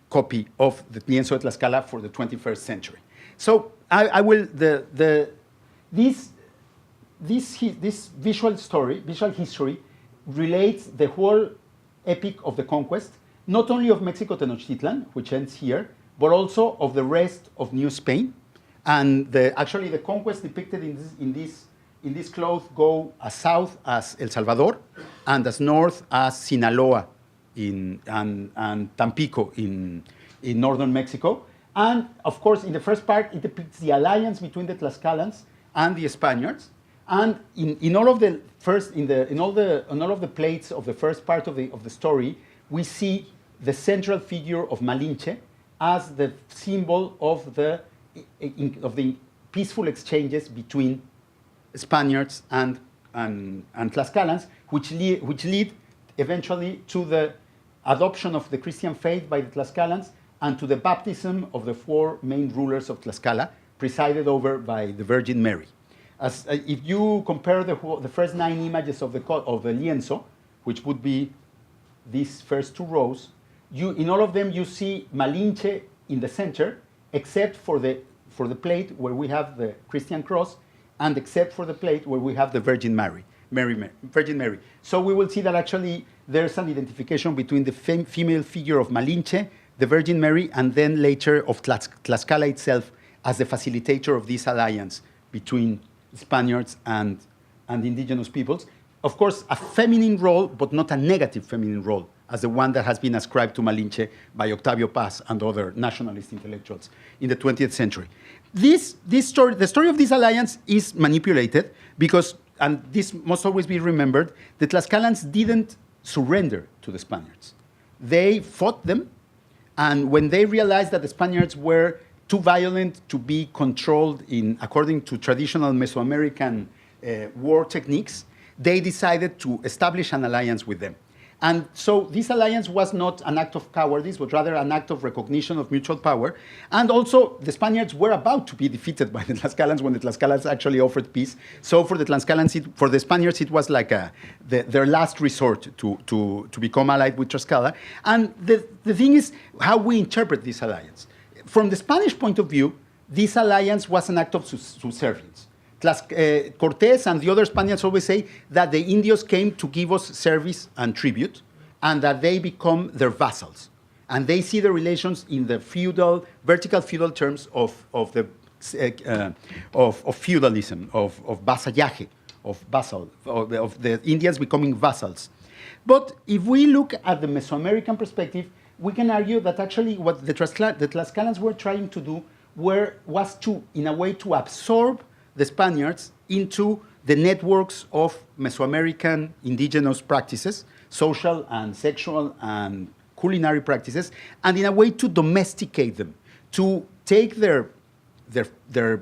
copy of the Lienzo de Tlaxcala for the 21st century. So I will this visual history relates the whole epic of the conquest, not only of Mexico Tenochtitlan, which ends here, but also of the rest of New Spain. And actually the conquest depicted in this cloth go as south as El Salvador, and as north as Sinaloa and Tampico in northern Mexico. And of course, in the first part, it depicts the alliance between the Tlaxcalans and the Spaniards. And in all of the plates of the first part of the story, we see the central figure of Malinche as the symbol of the peaceful exchanges between Spaniards and Tlaxcalans, which lead eventually to the adoption of the Christian faith by the Tlaxcalans and to the baptism of the 4 main rulers of Tlaxcala, presided over by the Virgin Mary. If you compare the first 9 images of the lienzo, which would be these first 2 rows, in all of them you see Malinche in the center, except for the plate where we have the Christian cross, and except for the plate where we have the Virgin Mary. Virgin Mary. So we will see that actually there's an identification between the female figure of Malinche, the Virgin Mary, and then later of Tlaxcala itself as the facilitator of this alliance between Spaniards and indigenous peoples. Of course, a feminine role, but not a negative feminine role, as the one that has been ascribed to Malinche by Octavio Paz and other nationalist intellectuals in the 20th century. The story of this alliance is manipulated because, and this must always be remembered, the Tlaxcalans didn't surrender to the Spaniards. They fought them, and when they realized that the Spaniards were too violent to be controlled according to traditional Mesoamerican war techniques, they decided to establish an alliance with them. And so this alliance was not an act of cowardice, but rather an act of recognition of mutual power. And also, the Spaniards were about to be defeated by the Tlaxcalans when the Tlaxcalans actually offered peace. So for the Tlaxcalans, for the Spaniards, it was like their last resort to become allied with Tlaxcala. And the thing is how we interpret this alliance. From the Spanish point of view, this alliance was an act of subservience. Cortés and the other Spaniards always say that the Indios came to give us service and tribute, and that they become their vassals. And they see the relations in the vertical feudal terms of feudalism, of vasallaje, of the Indians becoming vassals. But if we look at the Mesoamerican perspective, we can argue that actually what the Tlaxcalans were trying to do was to, in a way, to absorb the Spaniards into the networks of Mesoamerican indigenous practices, social and sexual and culinary practices, and in a way to domesticate them, to take their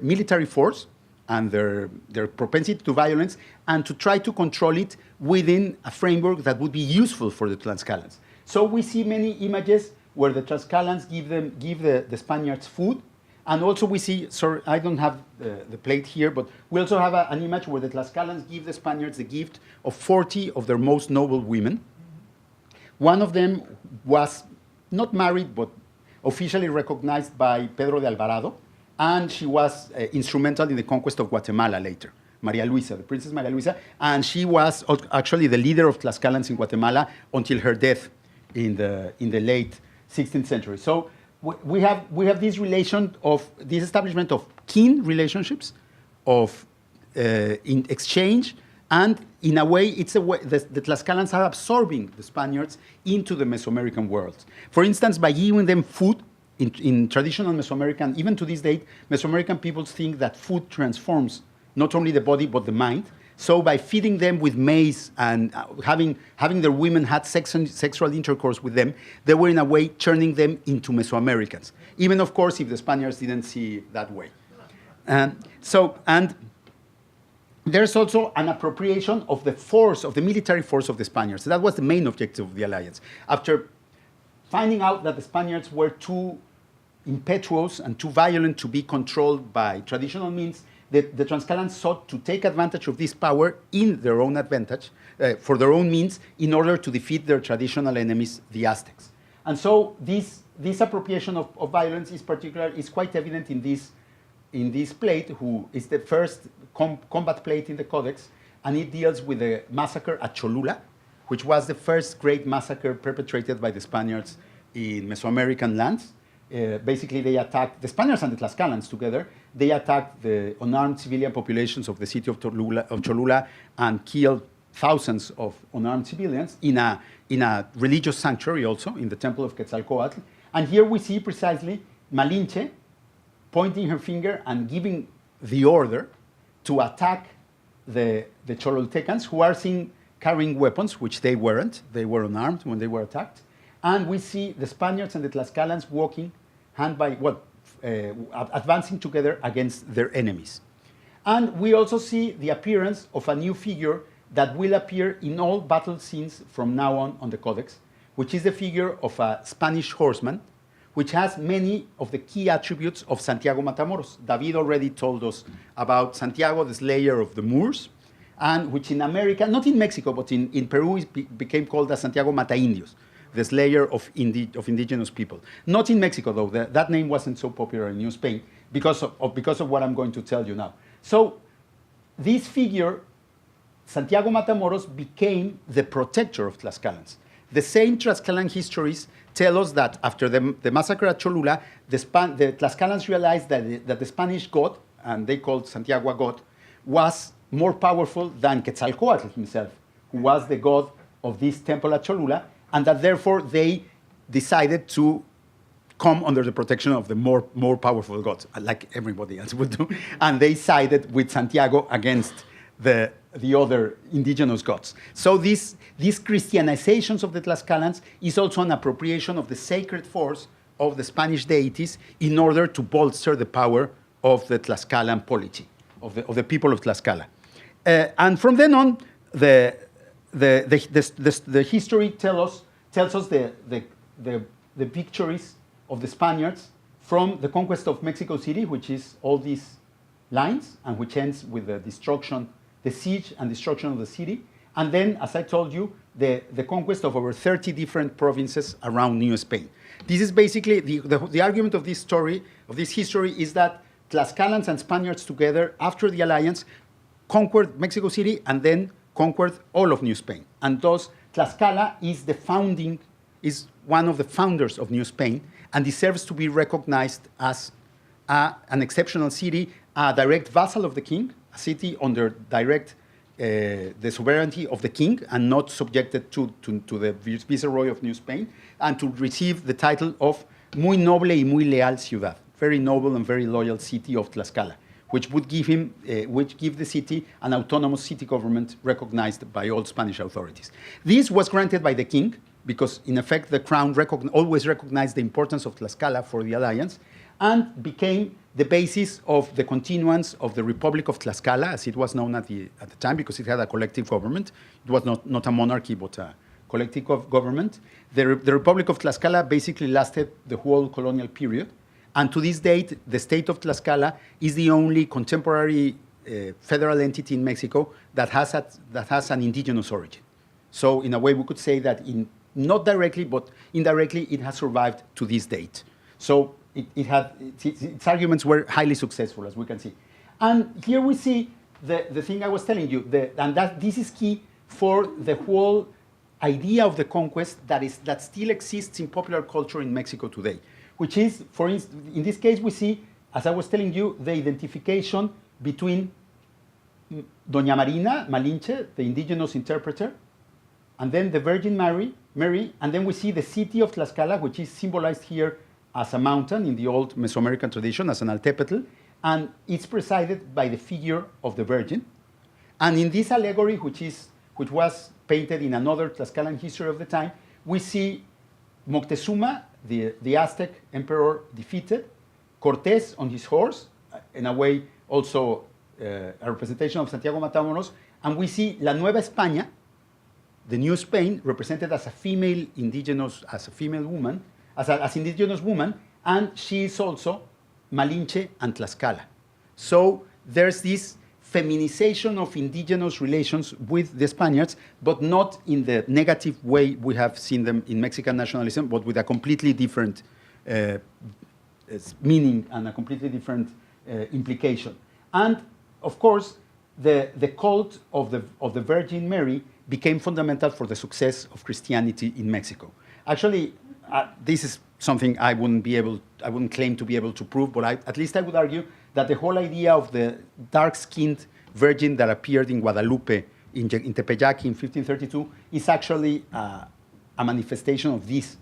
military force and their propensity to violence, and to try to control it within a framework that would be useful for the Tlaxcalans. So we see many images where the Tlaxcalans give the Spaniards food, and also we see, sorry, I don't have the plate here, but we also have an image where the Tlaxcalans give the Spaniards the gift of 40 of their most noble women. One of them was not married, but officially recognized by Pedro de Alvarado, and she was instrumental in the conquest of Guatemala later, Maria Luisa, the Princess Maria Luisa, and she was actually the leader of Tlaxcalans in Guatemala until her death in the late 16th century. So we have this relation of this establishment of kin relationships, of in exchange, and in a way, it's a way the Tlaxcalans are absorbing the Spaniards into the Mesoamerican world. For instance, by giving them food in traditional Mesoamerican, even to this date, Mesoamerican peoples think that food transforms not only the body but the mind. So by feeding them with maize and having their women had sexual intercourse with them, they were in a way turning them into Mesoamericans. Even, of course, if the Spaniards didn't see it that way. And there's also an appropriation of the force, of the military force of the Spaniards. That was the main objective of the alliance. After finding out that the Spaniards were too impetuous and too violent to be controlled by traditional means, the Tlaxcalans sought to take advantage of this power in their own advantage, for their own means, in order to defeat their traditional enemies, the Aztecs. And so this appropriation of violence is quite evident in this plate, who is the first combat plate in the Codex, and it deals with the massacre at Cholula, which was the first great massacre perpetrated by the Spaniards in Mesoamerican lands. Basically, they attacked, the Spaniards and the Tlaxcalans together, they attacked the unarmed civilian populations of the city of Cholula and killed thousands of unarmed civilians in a religious sanctuary also, in the temple of Quetzalcoatl. And here we see precisely Malinche pointing her finger and giving the order to attack the Cholultecans, who are seen carrying weapons, which they weren't. They were unarmed when they were attacked. And we see the Spaniards and the Tlaxcalans walking advancing together against their enemies. And we also see the appearance of a new figure that will appear in all battle scenes from now on the Codex, which is the figure of a Spanish horseman, which has many of the key attributes of Santiago Matamoros. David already told us about Santiago, the slayer of the Moors, and which in America, not in Mexico, but in Peru, became called as Santiago Mata Indios, the slayer of indigenous people. Not in Mexico, though. That name wasn't so popular in New Spain because of what I'm going to tell you now. So this figure, Santiago Matamoros, became the protector of Tlaxcalans. The same Tlaxcalan histories tell us that after the massacre at Cholula, the Tlaxcalans realized that the Spanish god, and they called Santiago a god, was more powerful than Quetzalcoatl himself, who was the god of this temple at Cholula, and that therefore they decided to come under the protection of the more powerful gods, like everybody else would do, and they sided with Santiago against the other indigenous gods. So these Christianizations of the Tlaxcalans is also an appropriation of the sacred force of the Spanish deities in order to bolster the power of the Tlaxcalan polity, of the people of Tlaxcala. And from then on, the history tells us the victories of the Spaniards from the conquest of Mexico City, which is all these lines, and which ends with the siege and destruction of the city. And then, as I told you, the conquest of over 30 different provinces around New Spain. This is basically the argument of this story, of this history, is that Tlaxcalans and Spaniards together, after the alliance, conquered Mexico City and then conquered all of New Spain. And thus, Tlaxcala is one of the founders of New Spain and deserves to be recognized as an exceptional city, a direct vassal of the king, a city under direct the sovereignty of the king and not subjected to the viceroy of New Spain, and to receive the title of Muy Noble y Muy Leal Ciudad, very noble and very loyal city of Tlaxcala, which would give the city an autonomous city government recognized by all Spanish authorities. This was granted by the king because, in effect, the crown always recognized the importance of Tlaxcala for the alliance, and became the basis of the continuance of the Republic of Tlaxcala, as it was known at the time, because it had a collective government. It was not a monarchy, but a collective government. The Republic of Tlaxcala basically lasted the whole colonial period, and to this date, the state of Tlaxcala is the only contemporary federal entity in Mexico that has an indigenous origin. So in a way, we could say that not directly, but indirectly, it has survived to this date. So its arguments were highly successful, as we can see. And here we see the thing I was telling you, and that this is key for the whole idea of the conquest that still exists in popular culture in Mexico today, which is, for instance, in this case, we see, as I was telling you, the identification between Doña Marina, Malinche, the indigenous interpreter, and then the Virgin Mary, and then we see the city of Tlaxcala, which is symbolized here as a mountain in the old Mesoamerican tradition, as an altepetl, and it's presided by the figure of the Virgin. And in this allegory, which was painted in another Tlaxcalan history of the time, we see Moctezuma, the Aztec emperor, defeated, Cortés on his horse, in a way also a representation of Santiago Matamoros, and we see La Nueva España, the New Spain, represented as a female indigenous, as a female woman, as indigenous woman, and she is also Malinche and Tlaxcala. So there's this feminization of indigenous relations with the Spaniards, but not in the negative way we have seen them in Mexican nationalism, but with a completely different meaning and a completely different implication. And of course, the cult of the Virgin Mary became fundamental for the success of Christianity in Mexico. Actually, this is something I wouldn't claim to be able to prove, but at least I would argue that the whole idea of the dark-skinned virgin that appeared in Guadalupe in Tepeyac in 1532 is actually a manifestation of this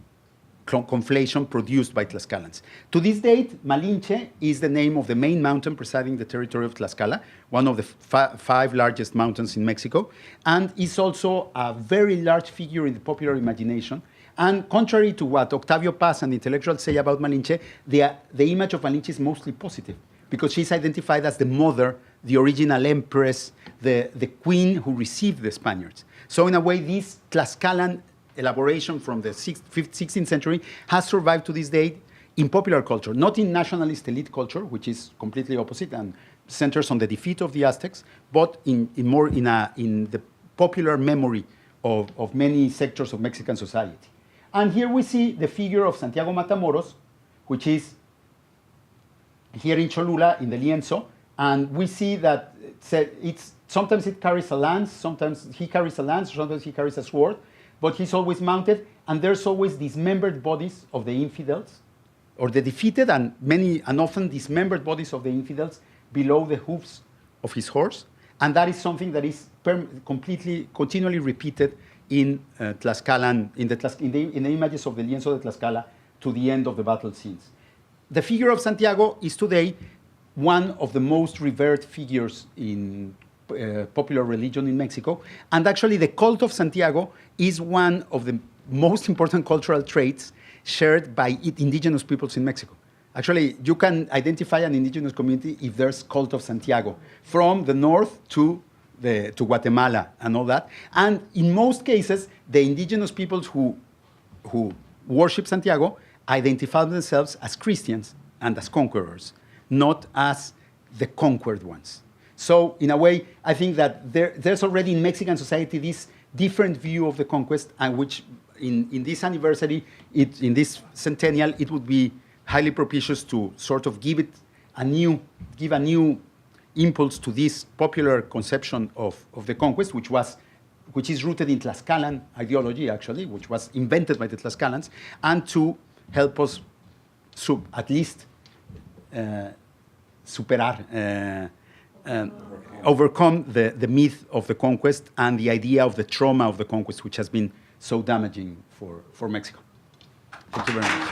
conflation produced by Tlaxcalans. To this date, Malinche is the name of the main mountain presiding the territory of Tlaxcala, one of the five largest mountains in Mexico, and is also a very large figure in the popular imagination. And contrary to what Octavio Paz and intellectuals say about Malinche, the image of Malinche is mostly positive, because she's identified as the mother, the original empress, the queen who received the Spaniards. So in a way, this Tlaxcalan elaboration from the 16th century has survived to this day in popular culture, not in nationalist elite culture, which is completely opposite and centers on the defeat of the Aztecs, but in the popular memory of many sectors of Mexican society. And here we see the figure of Santiago Matamoros, which is here in Cholula, in the lienzo, and we see that sometimes it carries a lance, sometimes he carries a lance, sometimes he carries a sword, but he's always mounted, and there's always dismembered bodies of the infidels, or the defeated and often dismembered bodies of the infidels below the hoofs of his horse, and that is something that is continually repeated in Tlaxcalan, in the images of the lienzo de Tlaxcala to the end of the battle scenes. The figure of Santiago is today one of the most revered figures in popular religion in Mexico, and actually the cult of Santiago is one of the most important cultural traits shared by indigenous peoples in Mexico. Actually, you can identify an indigenous community if there's cult of Santiago, from the north to Guatemala and all that. And in most cases, the indigenous peoples who worship Santiago identify themselves as Christians and as conquerors, not as the conquered ones. So in a way, I think that there's already in Mexican society this different view of the conquest, and which in this anniversary, in this centennial, it would be highly propitious to sort of give a new impulse to this popular conception of the conquest, which is rooted in Tlaxcalan ideology, actually, which was invented by the Tlaxcalans, and to help us at least overcome the myth of the conquest and the idea of the trauma of the conquest, which has been so damaging for Mexico. Thank you very much.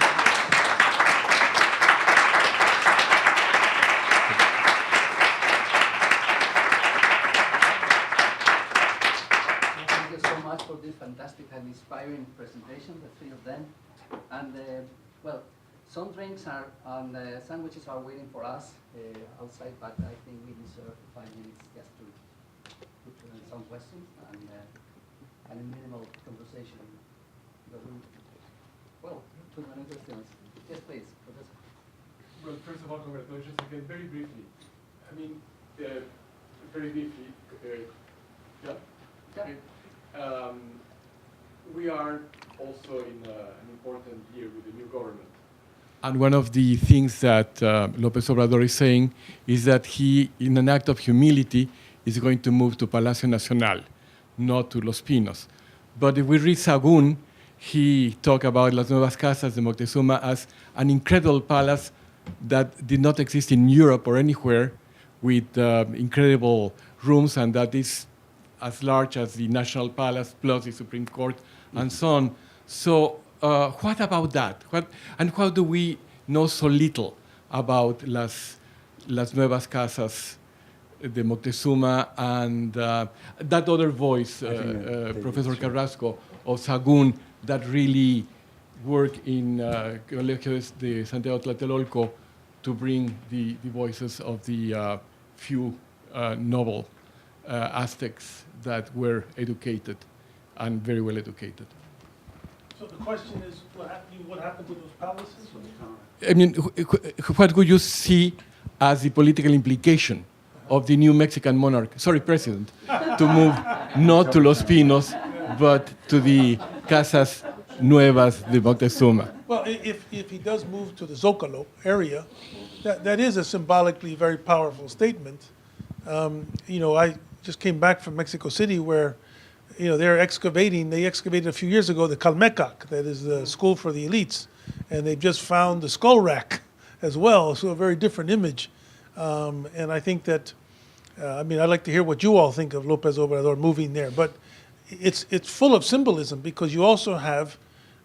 Thank you so much for this fantastic and inspiring presentation, the three of them. And well, some drinks and sandwiches are waiting for us outside, but I think we deserve 5 minutes just to put some questions and a minimal conversation. Well, too many questions. Yes, please, Professor. Well, first of all, congratulations again. Very briefly. I mean, very briefly. Yeah. Okay. We are also in an important year with the new government. And one of the things that López Obrador is saying is that he, in an act of humility, is going to move to Palacio Nacional, not to Los Pinos. But if we read Según, he talked about Las Nuevas Casas de Moctezuma as an incredible palace that did not exist in Europe or anywhere, with incredible rooms, and that is as large as the National Palace plus the Supreme Court and so on. So what about that? How do we know so little about las nuevas casas de Moctezuma and that other voice, Professor Carrasco of Según, that really work in Colegios de Santiago Tlatelolco to bring the voices of the few noble Aztecs that were educated and very well educated. So the question is, what happened to those palaces? I mean, what would you see as the political implication of the new Mexican monarch, president, to move not to Los Pinos, but to the Casas Nuevas de Moctezuma? Well, if he does move to the Zócalo area, that is a symbolically very powerful statement. I just came back from Mexico City where, they excavated a few years ago the Calmecac, that is the school for the elites, and they've just found the skull rack as well, so a very different image. And I think that, I'd like to hear what you all think of López Obrador moving there, but it's full of symbolism because you also have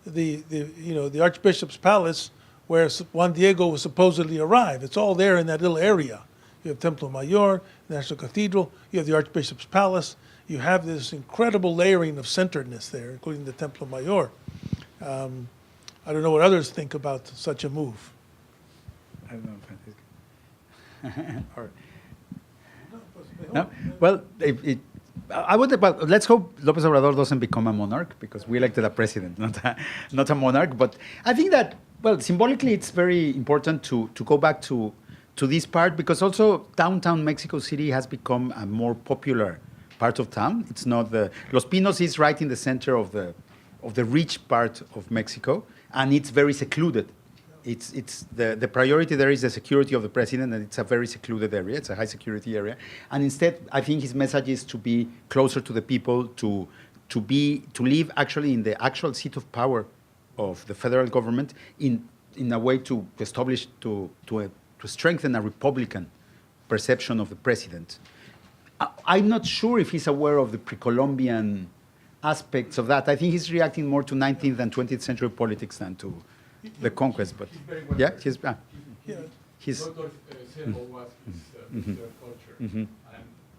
the Archbishop's Palace where Juan Diego was supposedly arrived. It's all there in that little area. You have Templo Mayor, National Cathedral, you have the Archbishop's Palace, you have this incredible layering of centeredness there, including the Templo Mayor. I don't know what others think about such a move. I don't know, Francisco. No? Well, let's hope López Obrador doesn't become a monarch because we elected a president, not a monarch. But I think that, symbolically, it's very important to go back to this part because also downtown Mexico City has become a more popular part of town. It's not Los Pinos is right in the center of the rich part of Mexico, and it's very secluded. It's the priority there is the security of the president, and it's a very secluded area. It's a high security area, and instead, I think his message is to be closer to the people, to live actually in the actual seat of power of the federal government in a way to establish to strengthen a republican perception of the president. I'm not sure if he's aware of the pre-Columbian aspects of that. I think he's reacting more to 19th and 20th century politics than to the conquest, but yeah, he's Dr. Servo was his culture, and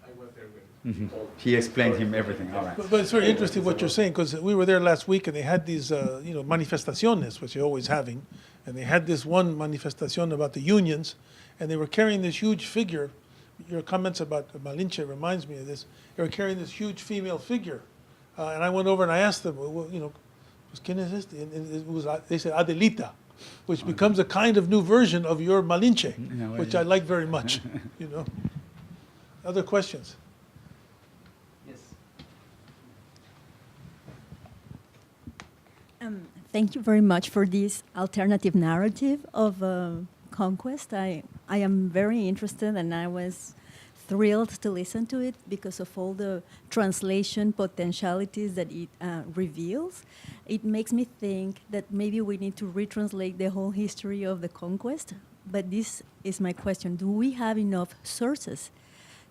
I was there with him. He explained him everything. All right. But it's very interesting what you're saying because we were there last week and they had these, manifestaciones, which they're always having, and they had this one manifestación about the unions, and they were carrying this huge figure. Your comments about Malinche reminds me of this. They were carrying this huge female figure, and I went over and I asked them, ¿quién es este? And they said Adelita, which becomes a kind of new version of your Malinche, which I like very much. Other questions? Yes. Thank you very much for this alternative narrative of conquest. I am very interested, and I was thrilled to listen to it because of all the translation potentialities that it reveals. It makes me think that maybe we need to retranslate the whole history of the conquest. But this is my question. Do we have enough sources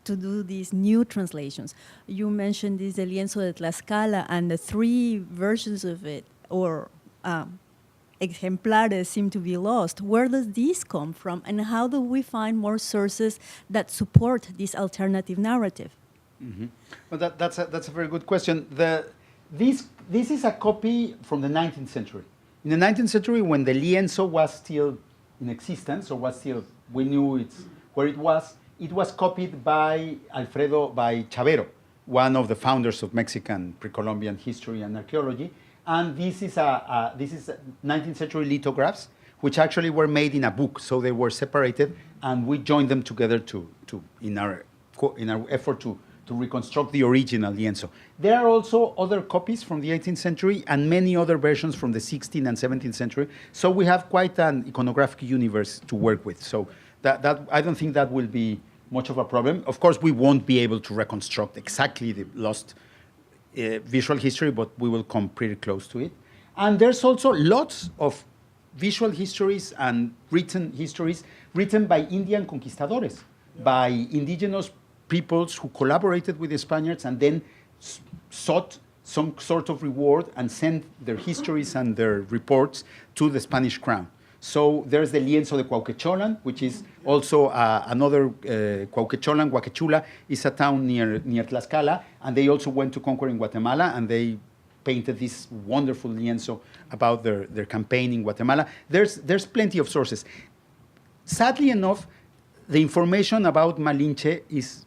to do these new translations? You mentioned this El Lienzo de Tlaxcala and the 3 versions of it, or exemplares seem to be lost. Where does this come from, and how do we find more sources that support this alternative narrative? Mm-hmm. Well, that's a very good question. This is a copy from the 19th century. In the 19th century, when the lienzo was still in existence, or was still, we knew where it was copied by Chavero, one of the founders of Mexican pre-Columbian history and archaeology. And this is 19th century lithographs, which actually were made in a book, so they were separated, and we joined them together in our effort to reconstruct the original lienzo. There are also other copies from the 18th century and many other versions from the 16th and 17th century. So we have quite an iconographic universe to work with. So that I don't think that will be much of a problem. Of course, we won't be able to reconstruct exactly the lost visual history, but we will come pretty close to it. And there's also lots of visual histories and written histories written by Indian conquistadores, by indigenous peoples who collaborated with the Spaniards and then sought some sort of reward and sent their histories and their reports to the Spanish crown. So there's the lienzo de Cuauquecholan, which is also another Cuauquecholan. Huacachula is a town near Tlaxcala, and they also went to conquer in Guatemala, and they painted this wonderful lienzo about their campaign in Guatemala. There's plenty of sources. Sadly enough, the information about Malinche is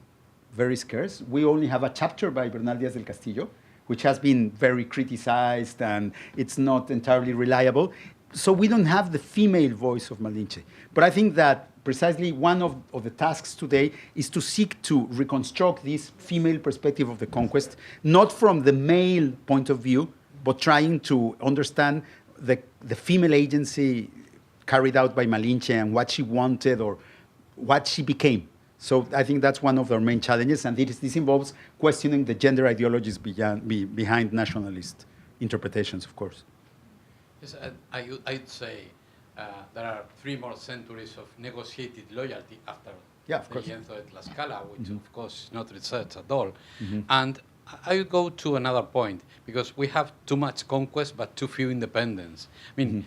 very scarce. We only have a chapter by Bernal Díaz del Castillo, which has been very criticized, and it's not entirely reliable. So we don't have the female voice of Malinche. But I think that precisely one of the tasks today is to seek to reconstruct this female perspective of the conquest, not from the male point of view, but trying to understand the female agency carried out by Malinche and what she wanted or what she became. So I think that's one of our main challenges, and this involves questioning the gender ideologies behind nationalist interpretations, of course. Yes, I'd say there are 3 more centuries of negotiated loyalty after the lienzo de Tlaxcala, which of course is not research at all. And I would go to another point, because we have too much conquest but too few independence. I mean,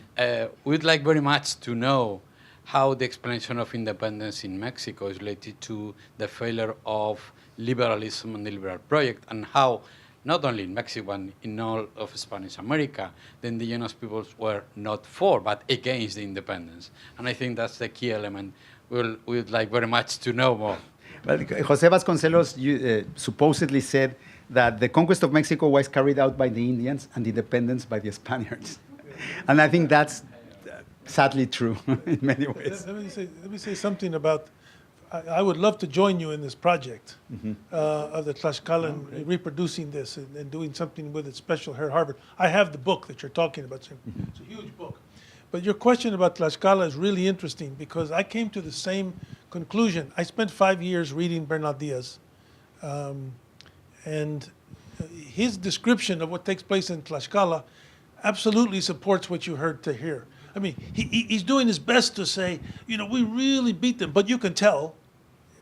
we'd like very much to know how the explanation of independence in Mexico is related to the failure of liberalism and the liberal project, and how, not only in Mexico, but in all of Spanish America, the indigenous peoples were not for, but against the independence. And I think that's the key element. We'd like very much to know more. Well, Jose Vasconcelos supposedly said that the conquest of Mexico was carried out by the Indians and independence by the Spaniards. And I think that's sadly true in many ways. Let me say something about, I would love to join you in this project of the Tlaxcalan, reproducing this and doing something with it special here at Harvard. I have the book that you're talking about. It's a huge book. But your question about Tlaxcala is really interesting, because I came to the same conclusion. I spent 5 years reading Bernal Díaz, and his description of what takes place in Tlaxcala absolutely supports what you heard to here. I mean, he's doing his best to say, you know, we really beat them, but you can tell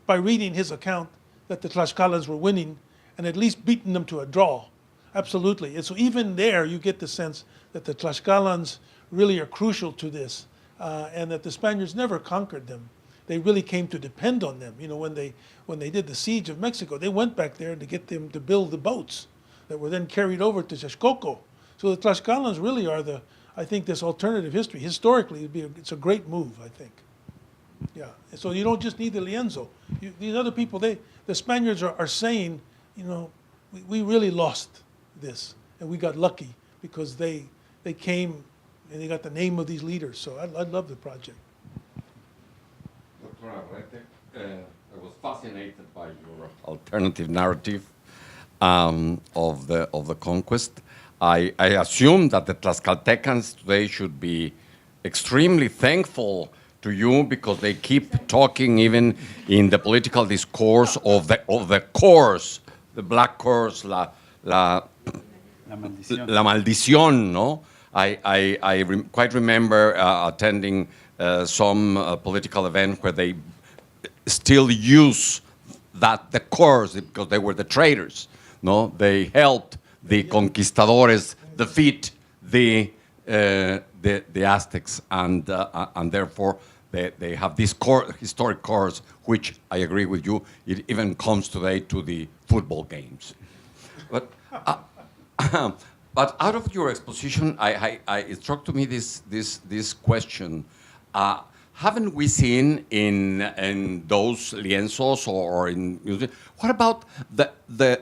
by reading his account that the Tlaxcalans were winning and at least beating them to a draw. Absolutely. And so even there, you get the sense that the Tlaxcalans really are crucial to this, and that the Spaniards never conquered them. They really came to depend on them. You know, when they did the siege of Mexico, they went back there to get them to build the boats that were then carried over to Texcoco. So the Tlaxcalans really are I think this alternative history, historically, it's a great move, I think. Yeah, so you don't just need the lienzo. These other people, the Spaniards are saying, you know, we really lost this, and we got lucky because they came and they got the name of these leaders. So I love the project. Dr. Arrete, I was fascinated by your alternative narrative of the conquest. I assume that the Tlaxcaltecans today should be extremely thankful to you, because they keep talking even in the political discourse of the curse, the black curse, la maldición, no? I quite remember attending some political event where they still use the curse, because they were the traitors, no? They helped the conquistadores defeat the Aztecs, and therefore they have this historic curse, which I agree with you, it even comes today to the football games. But out of your exposition, it struck to me this question: haven't we seen in those lienzos or in music? What about the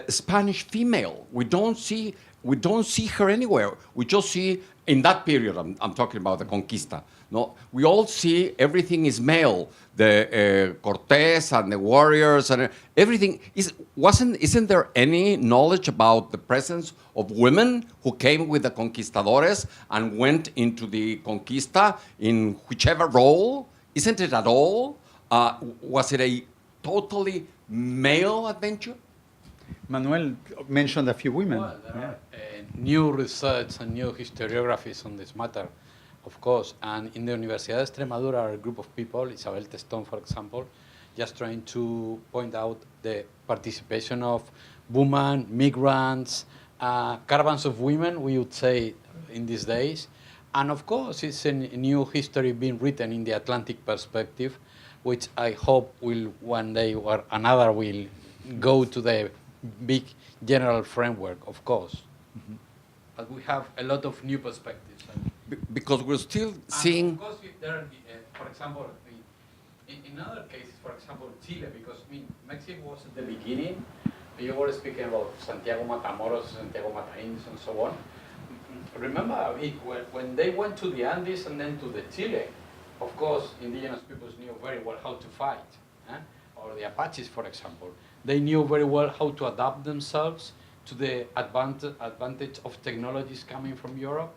Spanish female? We don't see her anywhere. We just see in that period. I'm talking about the Conquista. No, we all see everything is male. The Cortés and the warriors and everything isn't there any knowledge about the presence of women who came with the conquistadores and went into the conquista in whichever role? Isn't it at all? Was it a totally male adventure? Manuel mentioned a few women. Well, there are new research and new historiographies on this matter, of course. And in the Universidad de Extremadura, a group of people, Isabel Testón, for example, just trying to point out the participation of women, migrants, caravans of women, we would say in these days, And of course, it's a new history being written in the Atlantic perspective, which I hope will one day or another will go to the big general framework, of course. Mm-hmm. But we have a lot of new perspectives. Because we're still seeing... Of course, there are, for example, in other cases, for example, Chile, because Mexico was at the beginning. You were speaking about Santiago Matamoros, Santiago Matains, and so on. Remember, when they went to the Andes and then to the Chile, of course, indigenous peoples knew very well how to fight. Or the Apaches, for example. They knew very well how to adapt themselves to the advantage of technologies coming from Europe.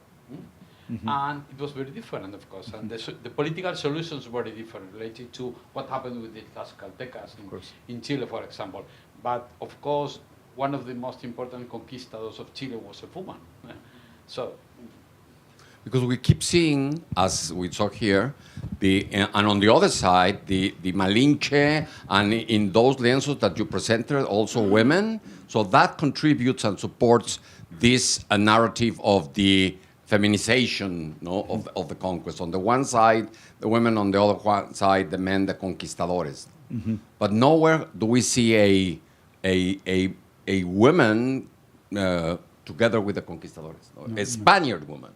Mm-hmm. And it was very different, of course. And the political solutions were very different related to what happened with the Tlaxcaltecas in Chile, for example. But, of course, one of the most important conquistadors of Chile was a woman. So, because we keep seeing, as we saw here, and on the other side, the Malinche, and in those lienzos that you presented, also women. So that contributes and supports this narrative of the feminization, of the conquest. On the one side, the women; on the other side, the men, the conquistadores. Mm-hmm. But nowhere do we see a woman together with the conquistadores, a Spaniard woman.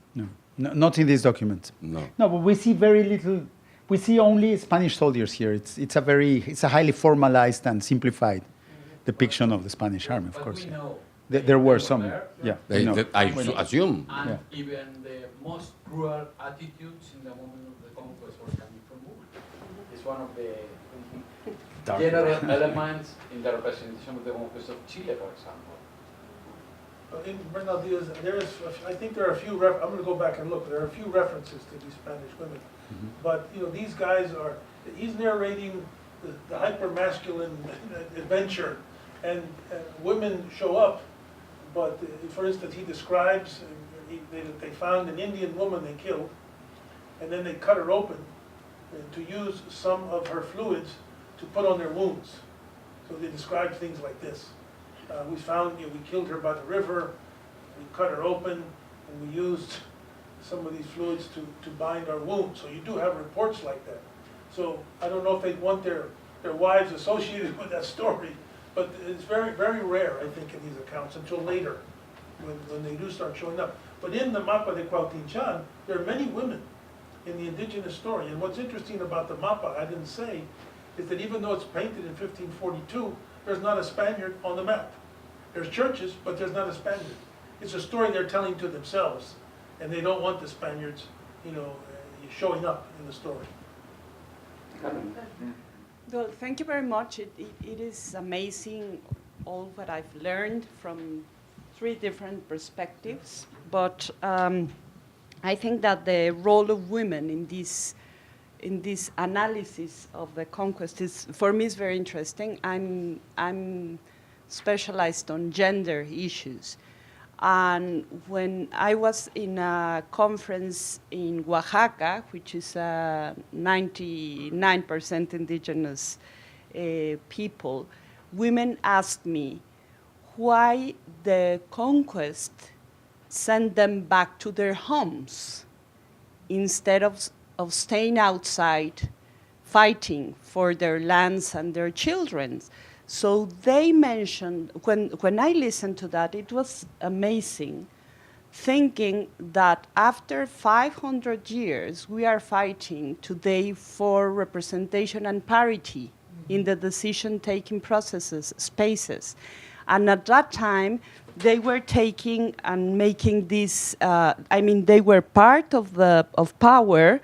No, not in this document. No. No, but we see very little. We see only Spanish soldiers here. It's a highly formalized and simplified depiction of the Spanish army, of course. We know there were some. Yeah. I assume. And even the most cruel attitudes in the moment of the conquest were coming from women. It's one of the general elements in the representation of the conquest of Chile, for example. In Bernal Diaz, I think there are a few, I'm going to go back and look, there are a few references to these Spanish women. Mm-hmm. But, these guys he's narrating the hyper-masculine adventure, and women show up, but for instance, he describes, they found an Indian woman they killed, and then they cut her open to use some of her fluids to put on their wounds. So they describe things like this. We found, we killed her by the river, we cut her open, and we used some of these fluids to bind our wounds. So you do have reports like that. So I don't know if they want their wives associated with that story, but it's very, very rare, I think, in these accounts until later, when they do start showing up. But in the Mapa de Cuautinchan, there are many women in the indigenous story. And what's interesting about the Mapa, I didn't say, is that even though it's painted in 1542, there's not a Spaniard on the map. There's churches, but there's not a Spaniard. It's a story they're telling to themselves, and they don't want the Spaniards, showing up in the story. Well, thank you very much. It is amazing all what I've learned from 3 different perspectives, but I think that the role of women in this analysis of the conquest for me is very interesting. I'm specialized on gender issues, and when I was in a conference in Oaxaca, which is 99% indigenous people, women asked me why the conquest sent them back to their homes instead of staying outside fighting for their lands and their children. So they mentioned, when I listened to that, it was amazing, thinking that after 500 years, we are fighting today for representation and parity in the decision-taking processes, spaces. And at that time, they were taking and making this, they were part of power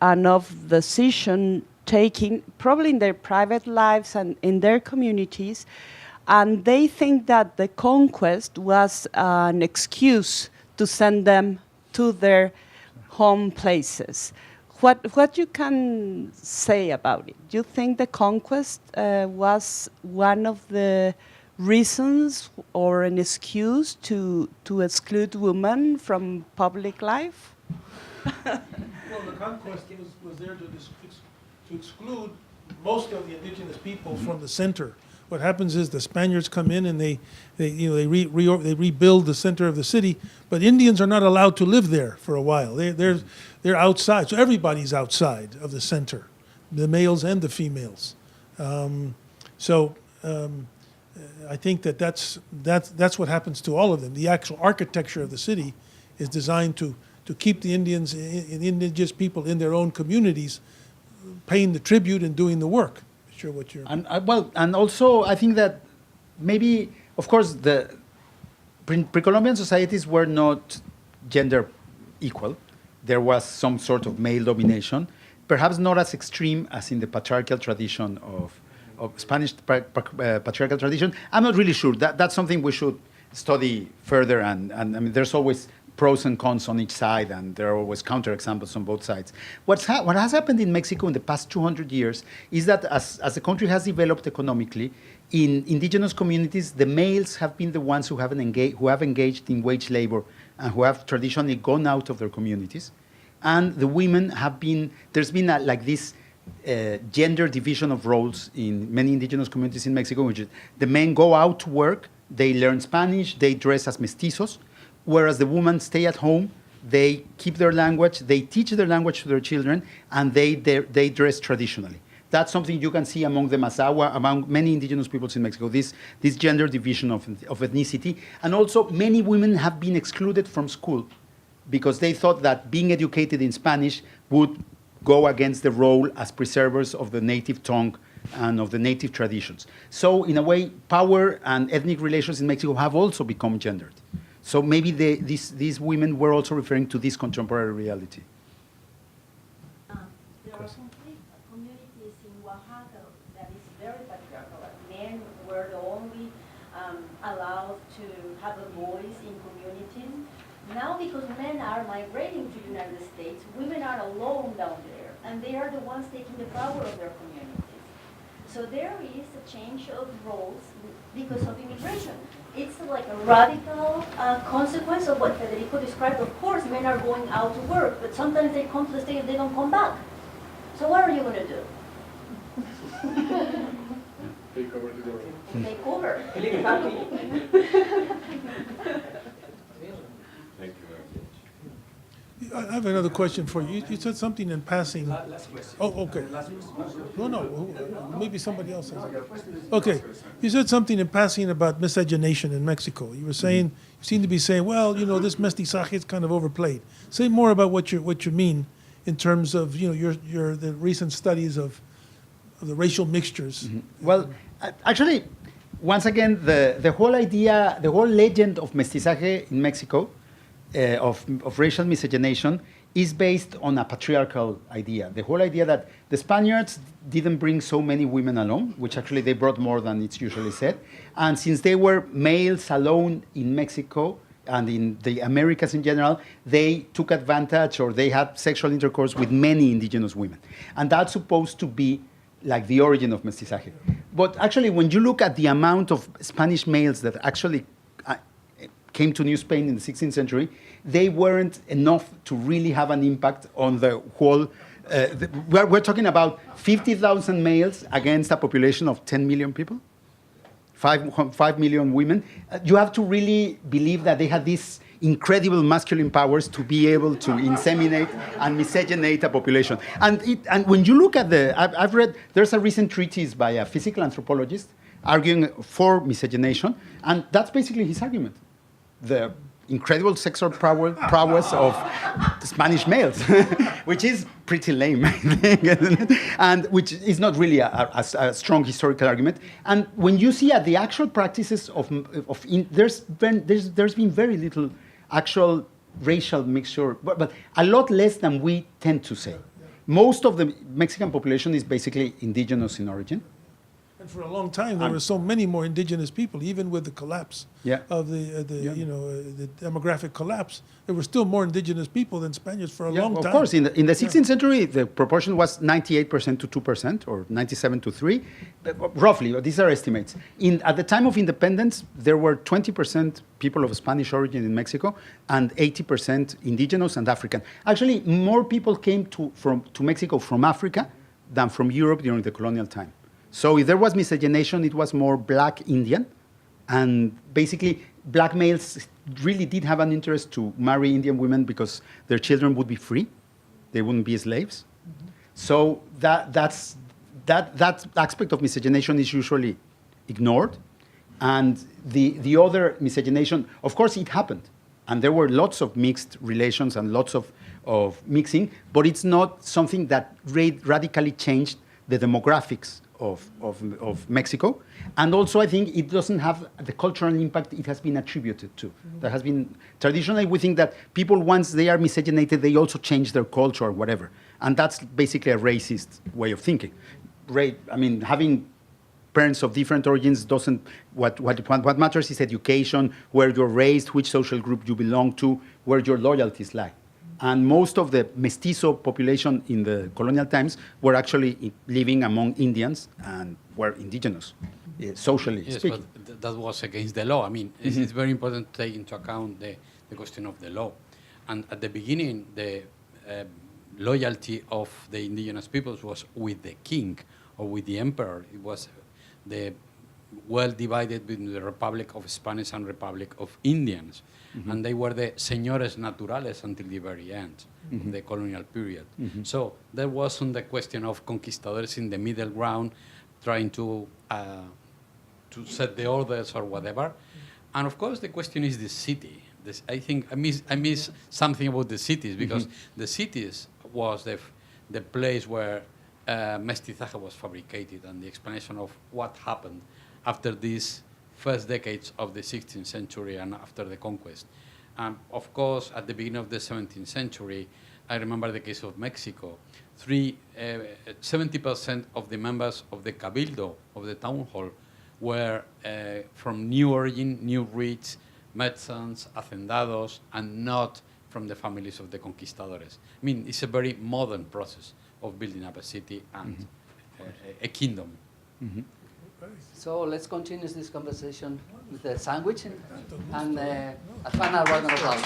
and of decision taking, probably in their private lives and in their communities, and they think that the conquest was an excuse to send them to their home places. What you can say about it? Do you think the conquest was one of the reasons or an excuse to exclude women from public life? Well, the conquest was there to exclude most of the indigenous people from the center what happens is the Spaniards come in and they rebuild the center of the city, but Indians are not allowed to live there for a while. They're outside, so everybody's outside of the center, the males and the females. I think that's what happens to all of them. The actual architecture of the city is designed to keep the Indians and indigenous people in their own communities, paying the tribute and doing the work. Sure, what you're and also I think that maybe, of course, the pre-Columbian societies were not gender equal. There was some sort of male domination, perhaps not as extreme as in the patriarchal tradition of Spanish patriarchal tradition. I'm not really sure. That's something we should study further, and I mean, there's always pros and cons on each side, and there are always counterexamples on both sides. What has happened in Mexico in the past 200 years is that as the country has developed economically, in indigenous communities, the males have been the ones who have engaged in wage labor and who have traditionally gone out of their communities. And the women have been, there's been like this gender division of roles in many indigenous communities in Mexico, which is the men go out to work, they learn Spanish, they dress as mestizos, whereas the women stay at home, they keep their language, they teach their language to their children, and they dress traditionally. That's something you can see among the Mazahua, among many indigenous peoples in Mexico, this gender division of ethnicity. And also, many women have been excluded from school because they thought that being educated in Spanish would go against the role as preservers of the native tongue and of the native traditions. So, in a way, power and ethnic relations in Mexico have also become gendered. So maybe these women were also referring to this contemporary reality. There are complete communities in Oaxaca that is very patriarchal. Men were the only allowed to have a voice in communities. Now, because men are migrating to the United States, women are alone down there, and they are the ones taking the power of their communities. So there is a change of roles because of immigration. It's like a radical consequence of what Federico described. Of course, men are going out to work, but sometimes they come to the state and they don't come back. So what are you going to do? Take over the world. Take over. Thank you very much. I have another question for you. You said something in passing. Last question. Oh, okay. No, maybe somebody else has it. Okay, you said something in passing about miscegenation in Mexico. You were saying, you seem to be saying, well, this mestizaje is kind of overplayed. Say more about what you mean in terms of, the recent studies of the racial mixtures. Mm-hmm. Well, actually, once again, the whole idea, the whole legend of mestizaje in Mexico, of racial miscegenation, is based on a patriarchal idea. The whole idea that the Spaniards didn't bring so many women along, which actually they brought more than it's usually said. And since they were males alone in Mexico and in the Americas in general, they took advantage, or they had sexual intercourse with many indigenous women. And that's supposed to be like the origin of mestizaje. But actually, when you look at the amount of Spanish males that actually came to New Spain in the 16th century, they weren't enough to really have an impact on the whole. We're talking about 50,000 males against a population of 10 million people, 5 million women. You have to really believe that they had these incredible masculine powers to be able to inseminate and miscegenate a population. And when you look at I've read, there's a recent treatise by a physical anthropologist arguing for miscegenation, and that's basically his argument. The incredible sexual prowess of Spanish males, which is pretty lame, I think, and which is not really a strong historical argument. And when you see at the actual practices there's been very little actual racial mixture, but a lot less than we tend to say. Most of the Mexican population is basically indigenous in origin. And for a long time, there were so many more indigenous people, even with the collapse of the demographic collapse. There were still more indigenous people than Spaniards for a long time. Of course, in the 16th century, the proportion was 98% to 2%, or 97 to 3, roughly. These are estimates. At the time of independence, there were 20% people of Spanish origin in Mexico, and 80% indigenous and African. Actually, more people came to Mexico from Africa than from Europe during the colonial time. So if there was miscegenation, it was more black Indian. And basically, black males really did have an interest to marry Indian women because their children would be free. They wouldn't be slaves. So that aspect of miscegenation is usually ignored. And the other miscegenation, of course, it happened. And there were lots of mixed relations and lots of mixing, but it's not something that radically changed the demographics of Mexico. And also, I think it doesn't have the cultural impact it has been attributed to. There has been, traditionally, we think that people, once they are miscegenated, they also change their culture or whatever. And that's basically a racist way of thinking. I mean, having parents of different origins doesn't, what matters is education, where you're raised, which social group you belong to, where your loyalties lie. And most of the mestizo population in the colonial times were actually living among Indians and were indigenous, socially speaking. But that was against the law. I mean, it's very important to take into account the question of the law. And at the beginning, the loyalty of the indigenous peoples was with the king or with the emperor. It was well divided between the Republic of Spanish and Republic of Indians. And they were the señores naturales until the very end of the colonial period. So there wasn't the question of conquistadores in the middle ground trying to set the orders or whatever. And of course, the question is the city. I think I miss something about the cities, because the cities was the place where mestizaje was fabricated, and the explanation of what happened after these first decades of the 16th century and after the conquest. Of course, at the beginning of the 17th century, I remember the case of Mexico. 70% of the members of the cabildo, of the town hall, were from new origin, new rich, merchants, hacendados, and not from the families of the conquistadores. I mean, it's a very modern process of building up a city and a kingdom. So let's continue this conversation with the sandwich and a final round of applause.